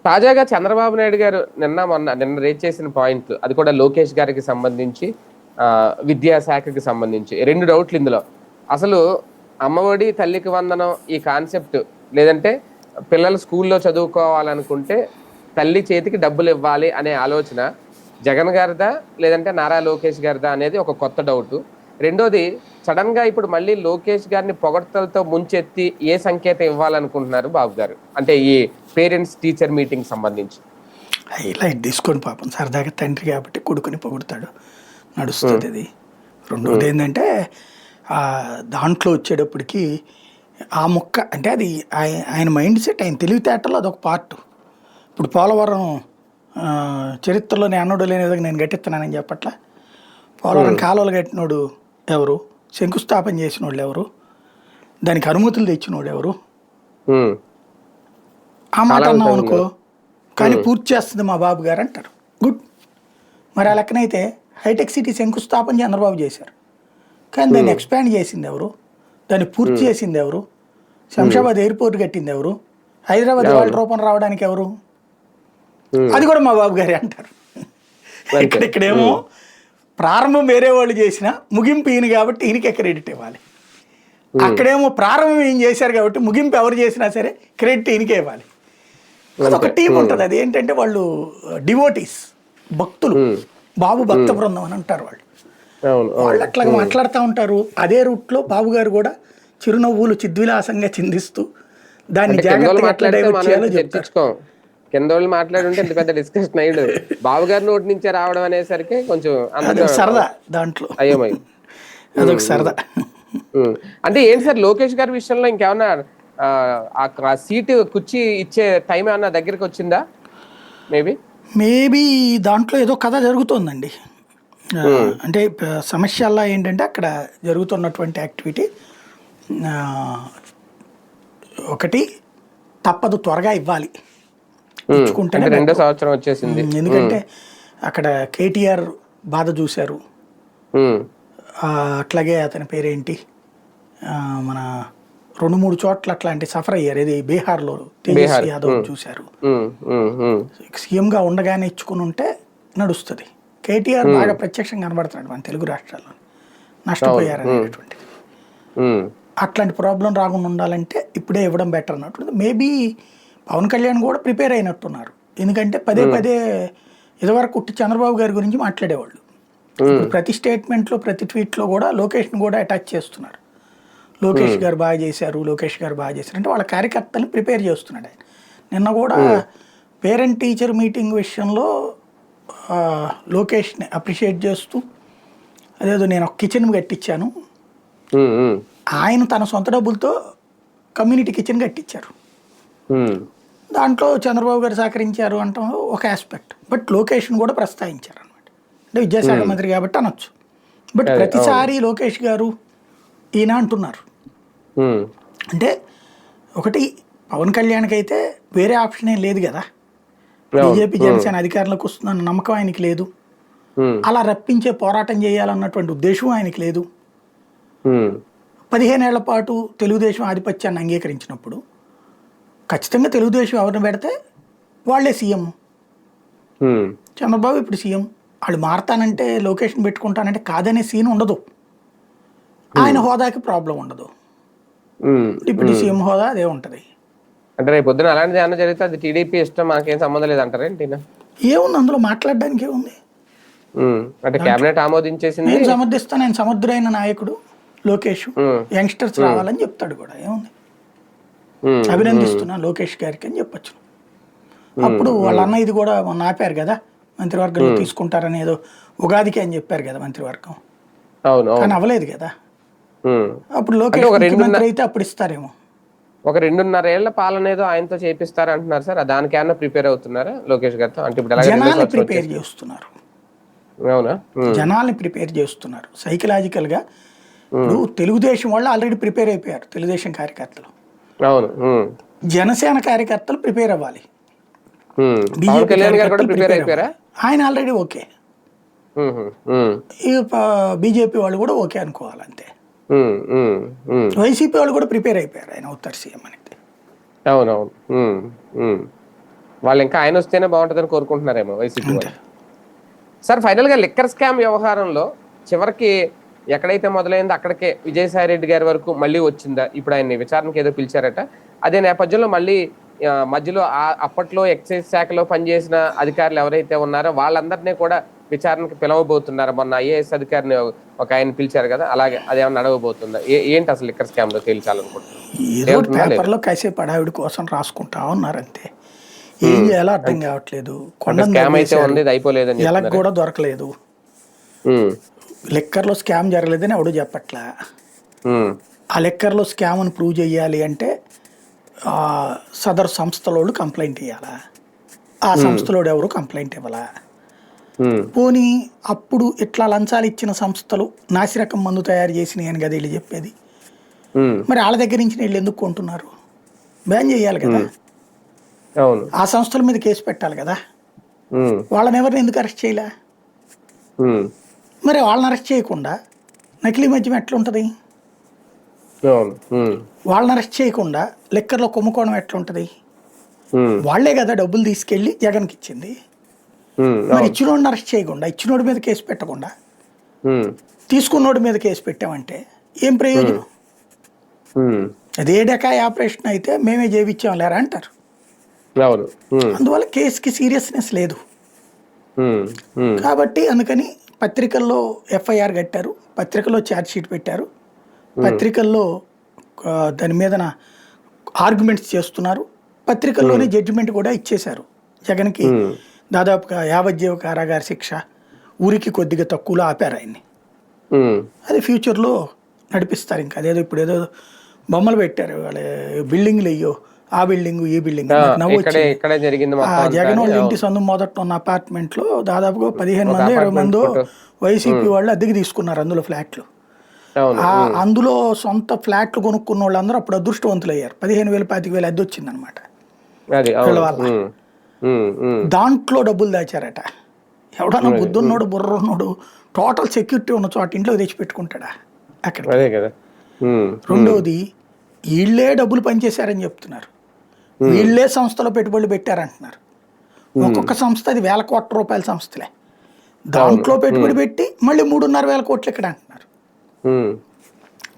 తాజాగా చంద్రబాబు నాయుడు గారు నిన్న రేజ్ చేసిన పాయింట్, అది కూడా లోకేష్ గారికి సంబంధించి, విద్యాశాఖకి సంబంధించి 2 డౌట్లు ఇందులో. అసలు అమ్మఒడి, తల్లికి వందనం ఈ కాన్సెప్ట్, లేదంటే పిల్లలు స్కూల్లో చదువుకోవాలనుకుంటే తల్లి చేతికి డబ్బులు ఇవ్వాలి అనే ఆలోచన జగన్ గారిదా, లేదంటే నారా లోకేష్ గారిదా అనేది ఒక కొత్త డౌట్. రెండోది, సడన్ గా ఇప్పుడు మళ్ళీ లోకేష్ గారిని పొగడ్తలతో ముంచెత్తి ఏ సంకేతం ఇవ్వాలనుకుంటున్నారు బాబు గారు, అంటే ఈ పేరెంట్స్ టీచర్ మీటింగ్ సంబంధించి? లైట్ తీసుకొని పాపం సరదాగా తండ్రి కాబట్టి కొడుకుని పొగుడుతాడు, ఉమ్, నడుస్తుంది అది. రెండోది ఏంటంటే దాంట్లో వచ్చేటప్పటికి ఆ ముక్క అంటే అది ఆయన మైండ్ సెట్, ఆయన తెలివితేటలో అదొక పార్ట్. ఇప్పుడు పోలవరం చరిత్రలోని అన్నడు లేని విధంగా నేను కట్టిస్తున్నానని చెప్పట్లా. పోలవరం ఉమ్, కాలువలు కట్టినోడు ఎవరు, శంకుస్థాపన చేసిన వాళ్ళు ఎవరు, దానికి అనుమతులు తెచ్చినోడు ఎవరు, ఉమ్, ఆ మాట చాలా అన్నాం ఉంటాయి అనుకో, ఇందులో. కానీ ఉమ్, పూర్తి చేస్తుంది మా బాబు గారు అంటారు. గుడ్. మరి ఆ లెక్కనైతే హైటెక్ సిటీ శంకుస్థాపన చంద్రబాబు చేశారు, కానీ దాన్ని ఉమ్, ఎక్స్పాండ్ చేసింది ఎవరు, దాన్ని పూర్తి ఉమ్, చేసింది ఎవరు, ఉమ్, శంషాబాద్ ఎయిర్పోర్ట్ కట్టింది ఎవరు, హైదరాబాద్ వాళ్ళ అవును. రూపం రావడానికి ఎవరు, ఉమ్, అది కూడా మా బాబు గారే అంటారు. అంతే. ఇక్కడేమో ఉమ్, ప్రారంభం వేరే వాళ్ళు చేసిన ముగింపు ఈయన కాబట్టి ఈయనకే క్రెడిట్ ఇవ్వాలి. ఉమ్, అక్కడేమో ప్రారంభం ఏం చేశారు కాబట్టి ముగింపు ఎవరు చేసినా సరే క్రెడిట్ ఈయనకే ఇవ్వాలి. అదొక అంతే. టీం ఉమ్, ఉంటుంది, అది ఏంటంటే వాళ్ళు డివోటీస్, భక్తులు, ఉమ్, బాబు భక్త ఉమ్, బృందం అని అంటారు వాళ్ళు. అవును. వాళ్ళు అవును. అట్లాగా ఉమ్. మాట్లాడుతూ ఉంటారు. అదే రూట్లో బాబు గారు కూడా చిరునవ్వులు చిద్విలాసంగా చిందిస్తూ దాన్ని అంటే కిందోళ్ళు జాగ్రత్తగా ఎట్లా మాట్లాడితే డైవర్ట్ మనం చేయాలో ఇంత చెప్తారు. చర్చించుకోం. కిందోళ్ళు మాట్లాడి ఉంటే ఇంత పెద్ద డిస్కషన్ అయ్యాడు. బాబు గారి నోటి నుంచే రావడం అనేసరికి కొంచెం అందరూ అదొక సరదా దాంట్లో, అయోమయం. అదొక ఉమ్, ఉమ్, సరదా. ఉమ్. అంటే ఏంటి సార్, లోకేష్ గారి విషయంలో ఇంకేమన్నా ఆ సీటు కుర్చీ ఇచ్చే టైం ఏమన్నా దగ్గరికి వచ్చిందా? మేబీ. మేబీ దాంట్లో ఏదో కథ జరుగుతోందండి. ఉమ్, అంటే సమస్యల్లా ఏంటంటే అక్కడ జరుగుతున్నటువంటి యాక్టివిటీ ఆ, ఒకటి తప్పదు, త్వరగా ఇవ్వాలి, ఇచ్చుకుంటేనే అంటే రెండో బెటరు. సంవత్సరం వచ్చేసింది. ఉమ్, ఎందుకంటే అక్కడ కేటీఆర్ బాధ చూశారు. ఉమ్, అట్లాగే అతని పేరేంటి, మన 2-3 చోట్ల అట్లాంటి సఫర్ అయ్యారు. ఇది బీహార్లో తేజస్వి బీహార్. యాదవ్ ఉమ్, చూశారు. ఉమ్, ఉమ్, ఉమ్, సీఎంగా ఉండగానే ఇచ్చుకుని ఉంటే నడుస్తుంది. కేటీఆర్ ఉమ్, బాగా ప్రత్యక్షంగా కనబడుతున్నాడు మన తెలుగు రాష్ట్రాల్లో, అవును. ఉమ్, నష్టపోయారనేటటువంటిది. ఉమ్, అట్లాంటి ప్రాబ్లం రాకుండా ఉండాలంటే ఇప్పుడే ఇవ్వడం బెటర్ అన్నట్టు. మేబీ పవన్ కళ్యాణ్ కూడా ప్రిపేర్ అయినట్టున్నారు. ఎందుకంటే పదే ఉమ్, పదే ఇదివరకు ఉట్టి చంద్రబాబు గారి గురించి మాట్లాడేవాళ్ళు. ఉమ్, ఇప్పుడు ప్రతి స్టేట్మెంట్లో ప్రతి ట్వీట్లో కూడా లోకేష్ని కూడా అటాచ్ చేస్తున్నారు. లోకేష్ ఉమ్, గారు బాగా చేశారు, లోకేష్ గారు బాగా చేశారు అంటే వాళ్ళ కార్యకర్తల్ని ప్రిపేర్ చేస్తున్నాడు ఆయన. నిన్న కూడా ఉమ్, పేరెంట్ టీచర్ మీటింగ్ విషయంలో ఆ, లోకేష్ని అప్రిషియేట్ చేస్తూ అదేదో నేను ఒక కిచెన్ కట్టించాను, ఉమ్, ఉమ్, ఆయన తన సొంత డబ్బులతో కమ్యూనిటీ కిచెన్ కట్టించారు, ఉమ్, దాంట్లో చంద్రబాబు గారు సహకరించారు అంటాం ఒక ఆస్పెక్ట్. బట్ లోకేష్ని కూడా ప్రస్తావించారు అనమాట. అంటే విద్యాశాఖ ఉమ్. మంత్రి కాబట్టి అనొచ్చు. బట్ అదే. అవును. ప్రతిసారి లోకేష్ గారు ఈయన అంటున్నారు. ఉమ్, అంటే ఒకటి పవన్ కళ్యాణ్కి అయితే వేరే ఆప్షన్ ఏం లేదు కదా, అవును. బీజేపీ ఉమ్, జనసేన అధికారంలోకి వస్తుందన్న నమ్మకం ఆయనకి లేదు, ఉమ్, అలా రప్పించే పోరాటం చేయాలన్నటువంటి ఉద్దేశం ఆయనకి లేదు. ఉమ్, 15 ఏళ్ల పాటు తెలుగుదేశం ఆధిపత్యాన్ని అంగీకరించినప్పుడు ఖచ్చితంగా తెలుగుదేశం ఎవరిని పెడితే వాళ్ళే సీఎం. ఉమ్, చంద్రబాబు ఇప్పుడు సీఎం, వాళ్ళు మారతానంటే లొకేషన్ పెట్టుకుంటానంటే కాదనే సీన్ ఉండదు, ఆయన ఉమ్, హోదాకి ప్రాబ్లం ఉండదు. ఉమ్, డిప్యూటీ ఉమ్. సీఎం హోదా అదే ఉంటుంది. అంటే రేపు పొద్దున అలాంటిది ఏమన్నా జరిగితే అది టీడీపీ ఇష్టం, మనకేం సంబంధం లేదు అంటారా ఏంటి? ఏముంది అందులో మాట్లాడడానికి, ఏముంది, అంటే కేబినెట్ ఆమోదించేసింది. నేను సమర్థిస్తా, నేను సముద్రైన నాయకుడు లోకేష్, యంగ్స్టర్స్ రావాలని చెప్తాడు కూడా, ఏముంది, అభినందిస్తున్నా లోకేష్ గారికి అని చెప్పొచ్చు. అప్పుడు వాళ్ళ అన్న ఇది కూడా మొన్న ఆపారు కదా, మంత్రివర్గంలో తీసుకుంటారని, ఏదో ఉగాదికి అని చెప్పారు కదా మంత్రివర్గం, కానీ అవ్వలేదు కదా. అప్పుడు లోకేష్ ముఖ్యమంత్రి అయితే అప్పుడు ఇస్తారేమో. ఒక 2.5 ఏళ్ల పాలన ఏదో ఆయనతో చేపిస్తారు అంటున్నారు సార్, దానికేమన్నా ప్రిపేర్ అవుతున్నారా లోకేష్ గారితో? అంటే ఇప్పుడు జనాల్ని ప్రిపేర్ చేస్తున్నారు, అవునా, జనాల్ని ప్రిపేర్ చేస్తున్నారు సైకలాజికల్ గా. ఇప్పుడు తెలుగుదేశం వాళ్ళు ఆల్రెడీ ప్రిపేర్ అయిపోయారు, తెలుగుదేశం కార్యకర్తలు. అవును, జనసేన కార్యకర్తలు ప్రిపేర్ అవ్వాలి. ఆయన ఆల్రెడీ ఓకే, బీజేపీ వాళ్ళు కూడా ఓకే అనుకోవాలి అంతే. వైసీపీ వాళ్ళు కూడా ప్రిపేర్ అయిపోయారు, ఆయన అవుతారు సీఎం అనేది. అవునవును, వాళ్ళు ఇంకా ఆయన వస్తేనే బాగుంటుందని కోరుకుంటున్నారేమో వైసీపీ వాళ్ళు. సార్ ఫైనల్ గా లిక్కర్ స్కామ్ వ్యవహారంలో చివరికి ఎక్కడైతే మొదలైందో అక్కడికే విజయసాయి రెడ్డి గారి వరకు మళ్ళీ వచ్చిందా? ఇప్పుడు ఆయన్ని విచారణకు ఏదో పిలిచారట, అదే నేపథ్యంలో మళ్ళీ మధ్యలో అప్పట్లో ఎక్సైజ్ శాఖలో పనిచేసిన అధికారులు ఎవరైతే ఉన్నారో వాళ్ళందరినీ కూడా విచారణకు పిలవబోతున్నారు. మొన్న ఐఏఎస్ అధికారిని ఒక ఆయన పిలిచారు కదా, అలాగే అదేమన్నా నడవబోతుందా? ఏంటి అసలు లిక్కర్ స్కామ్ లో తేల్చాలనుకుంటున్నారు? పేపర్లో కాసేపు అడావిడి కోసం రాసుకుంటా ఉన్నారు అంతే, ఏం చేయాలో అర్థం కావట్లేదు. ఎలాగ కూడా దొరకలేదు, లిక్కర్లో స్కామ్ జరగలేదని ఎవడు చెప్పట్లా. ఆ లిక్కర్లో స్కామ్ అని ప్రూవ్ చేయాలి అంటే సదరు సంస్థలోళ్ళు కంప్లైంట్ ఇవ్వాలా, ఆ సంస్థలోడు ఎవరు కంప్లైంట్ ఇవ్వాలా. పోనీ అప్పుడు ఇట్లా లంచాలు ఇచ్చిన సంస్థలు నాసిరకం మందు తయారు చేసినాయి అని కదా వీళ్ళు చెప్పేది, మరి వాళ్ళ దగ్గర నుంచి వీళ్ళు ఎందుకు కొంటున్నారు? బ్యాన్ చేయాలి కదా, ఆ సంస్థల మీద కేసు పెట్టాలి కదా. వాళ్ళని ఎవరిని ఎందుకు అరెస్ట్ చేయలే? మరి వాళ్ళని అరెస్ట్ చేయకుండా నకిలీ మద్యం ఎట్లుంటుంది? వాళ్ళని అరెస్ట్ చేయకుండా లిక్కర్లో కుంభకోణం ఎట్లుంటది? వాళ్లే కదా డబ్బులు తీసుకెళ్లి జగన్కి ఇచ్చింది. మరి ఇచ్చినోడిని అరెస్ట్ చేయకుండా, ఇచ్చినోడి మీద కేసు పెట్టకుండా తీసుకున్నోడి మీద కేసు పెట్టామంటే ఏం ప్రయోజనం? అదే డకాయ ఆపరేషన్ అయితే మేమే చేయించాం లేరా అంటారు. అందువల్ల కేసుకి సీరియస్నెస్ లేదు. కాబట్టి అందుకని పత్రికల్లో ఎఫ్ఐఆర్ కట్టారు, పత్రికల్లో ఛార్జ్ షీట్ పెట్టారు, పత్రికల్లో దాని మీద ఆర్గ్యుమెంట్స్ చేస్తున్నారు, పత్రికల్లోనే జడ్జిమెంట్ కూడా ఇచ్చేశారు. జగన్కి దాదాపుగా 50 జీవ కారాగార శిక్ష, ఊరికి కొద్దిగా తక్కువలో ఆపారు ఆయన్ని. అది ఫ్యూచర్లో నడిపిస్తారు. ఇంకా అదేదో ఇప్పుడు ఏదో బొమ్మలు పెట్టారు, వాళ్ళ బిల్డింగ్లు అయ్యో, ఆ బిల్డింగ్ ఈ బిల్డింగ్ జగన్ వాళ్ళ ఇంటి సందు మొదట ఉన్న అపార్ట్మెంట్ లో దాదాపుగా 15 మంది 20 మంది వైసీపీ వాళ్ళు అద్దెకి తీసుకున్నారు అందులో ఫ్లాట్లు. అందులో సొంత ఫ్లాట్లు కొనుక్కున్న వాళ్ళందరూ అప్పుడు అదృష్టవంతులు అయ్యారు. 15,000 25,000 అద్దె వచ్చింది అనమాట వల్ల. దాంట్లో డబ్బులు దాచారట. ఎవడన్నా బుద్ధున్నోడు బుర్రున్నోడు టోటల్ సెక్యూరిటీ ఉన్న చోట ఇంట్లో తెచ్చిపెట్టుకుంటాడా అక్కడ? రెండోది, వీళ్ళే డబ్బులు పనిచేశారని చెప్తున్నారు, వీళ్ళే సంస్థలో పెట్టుబడులు పెట్టారంటున్నారు. ఒక్కొక్క సంస్థ అది వేల కోట్ల రూపాయల సంస్థలే, దాంట్లో పెట్టుబడి పెట్టి మళ్ళీ 3,500 కోట్లు ఇక్కడ అంటున్నారు.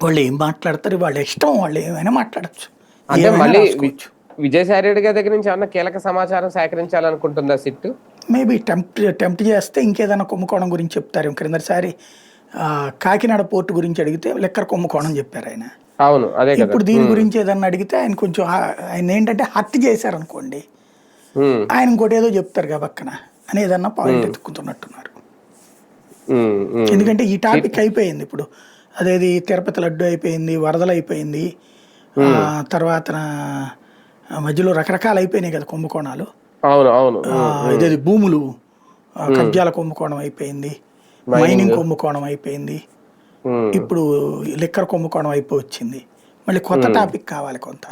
వాళ్ళు ఏం మాట్లాడతారు, వాళ్ళ ఇష్టం, వాళ్ళు ఏమైనా మాట్లాడచ్చు. విజయసాయి రెడ్డి గారి దగ్గర నుంచి ఏమన్నా కీలక సమాచారం సేకరించాలనుకుంటుందా సిట్? మేబీ టెంప్ట్ చేస్తే ఇంకేదైనా కుంభకోణం గురించి చెప్తారు. క్రిందసారి కాకినాడ పోర్టు గురించి అడిగితే లెక్కర్ కుంభకోణం చెప్పారు ఆయన. అవును, అదే. ఇప్పుడు దీని గురించి ఏదన్నా అడిగితే ఆయన కొంచెం ఆయన ఏంటంటే హత్య చేశారనుకోండి, ఆయన ఇంకోటి ఏదో చెప్తారు కదా పక్కన అని ఏదన్నా పాయింట్ ఎత్తుకుతున్నట్టున్నారు. ఎందుకంటే ఈ టాపిక్ అయిపోయింది ఇప్పుడు. అదేది తిరుపతి లడ్డు అయిపోయింది, వరదలు అయిపోయింది, తర్వాత మధ్యలో రకరకాలు అయిపోయినాయి కదా కుంభకోణాలు. ఇదేది భూములు కబ్జాల కుంభకోణం అయిపోయింది, మైనింగ్ కుంభకోణం అయిపోయింది, ఇప్పుడు లిక్కర్ కుంభకోణం అయిపోయింది. మళ్ళీ కొత్త టాపిక్ కావాలి కొంత.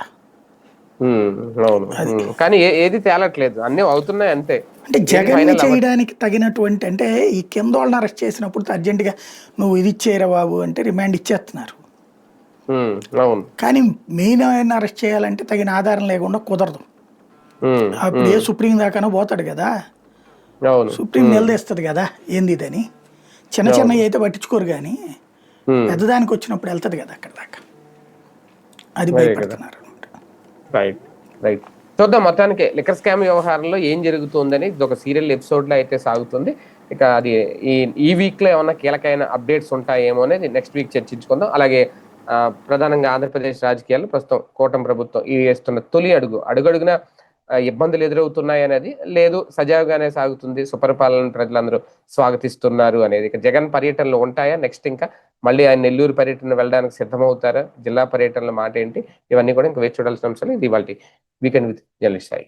కానీ ఏది తేలట్లేదు, అన్ని అవుతున్నాయి అంతే. అంటే జగన్ చేయడానికి తగినటువంటి, అంటే ఈ కింద వాళ్ళని అరెస్ట్ చేసినప్పుడు అర్జెంటుగా నువ్వు ఇది ఇచ్చేయరా బాబు అంటే రిమాండ్ ఇచ్చేస్తున్నారు. కానీ మెయిన్ ఆయన అరెస్ట్ చేయాలంటే తగిన ఆధారం లేకుండా కుదరదు. అప్పుడు ఏ సుప్రీం దాకానో పోతాడు కదా, సుప్రీం నిలదీస్తుంది కదా ఏంది ఇదని. చిన్న చిన్న అయితే పట్టించుకోరు కానీ పెద్దదానికి వచ్చినప్పుడు వెళ్తుంది కదా అక్కడ దాకా, అది భయపడుతున్నారు. రైట్. చూద్దాం మొత్తానికి లిక్కర్ స్కామ్ వ్యవహారంలో ఏం జరుగుతుందని ఒక సీరియల్ ఎపిసోడ్ లో అయితే సాగుతుంది. ఇక అది ఈ ఈ వీక్ లో ఏమన్నా కీలకమైన అప్డేట్స్ ఉంటాయేమో అనేది నెక్స్ట్ వీక్ చర్చించుకుందాం. అలాగే ప్రధానంగా ఆంధ్రప్రదేశ్ రాజకీయాల్లో ప్రస్తుతం కూటమి ప్రభుత్వం ఈ వేస్తున్న తొలి అడుగడుగున ఇబ్బందులు ఎదురవుతున్నాయి అనేది లేదు, సజావుగానే సాగుతుంది, సుపరిపాలన ప్రజలందరూ స్వాగతిస్తున్నారు అనేది. ఇక జగన్ పర్యటనలు ఉంటాయా నెక్స్ట్, ఇంకా మళ్ళీ ఆయన నెల్లూరు పర్యటన వెళ్ళడానికి సిద్ధమవుతారా, జిల్లా పర్యటనల మాట ఏంటి, ఇవన్నీ కూడా ఇంకా వేచి చూడాల్సిన అంశాలు. ఇది ఇవాళ వీకెండ్ విత్ జర్నలిస్ట్ సాయి.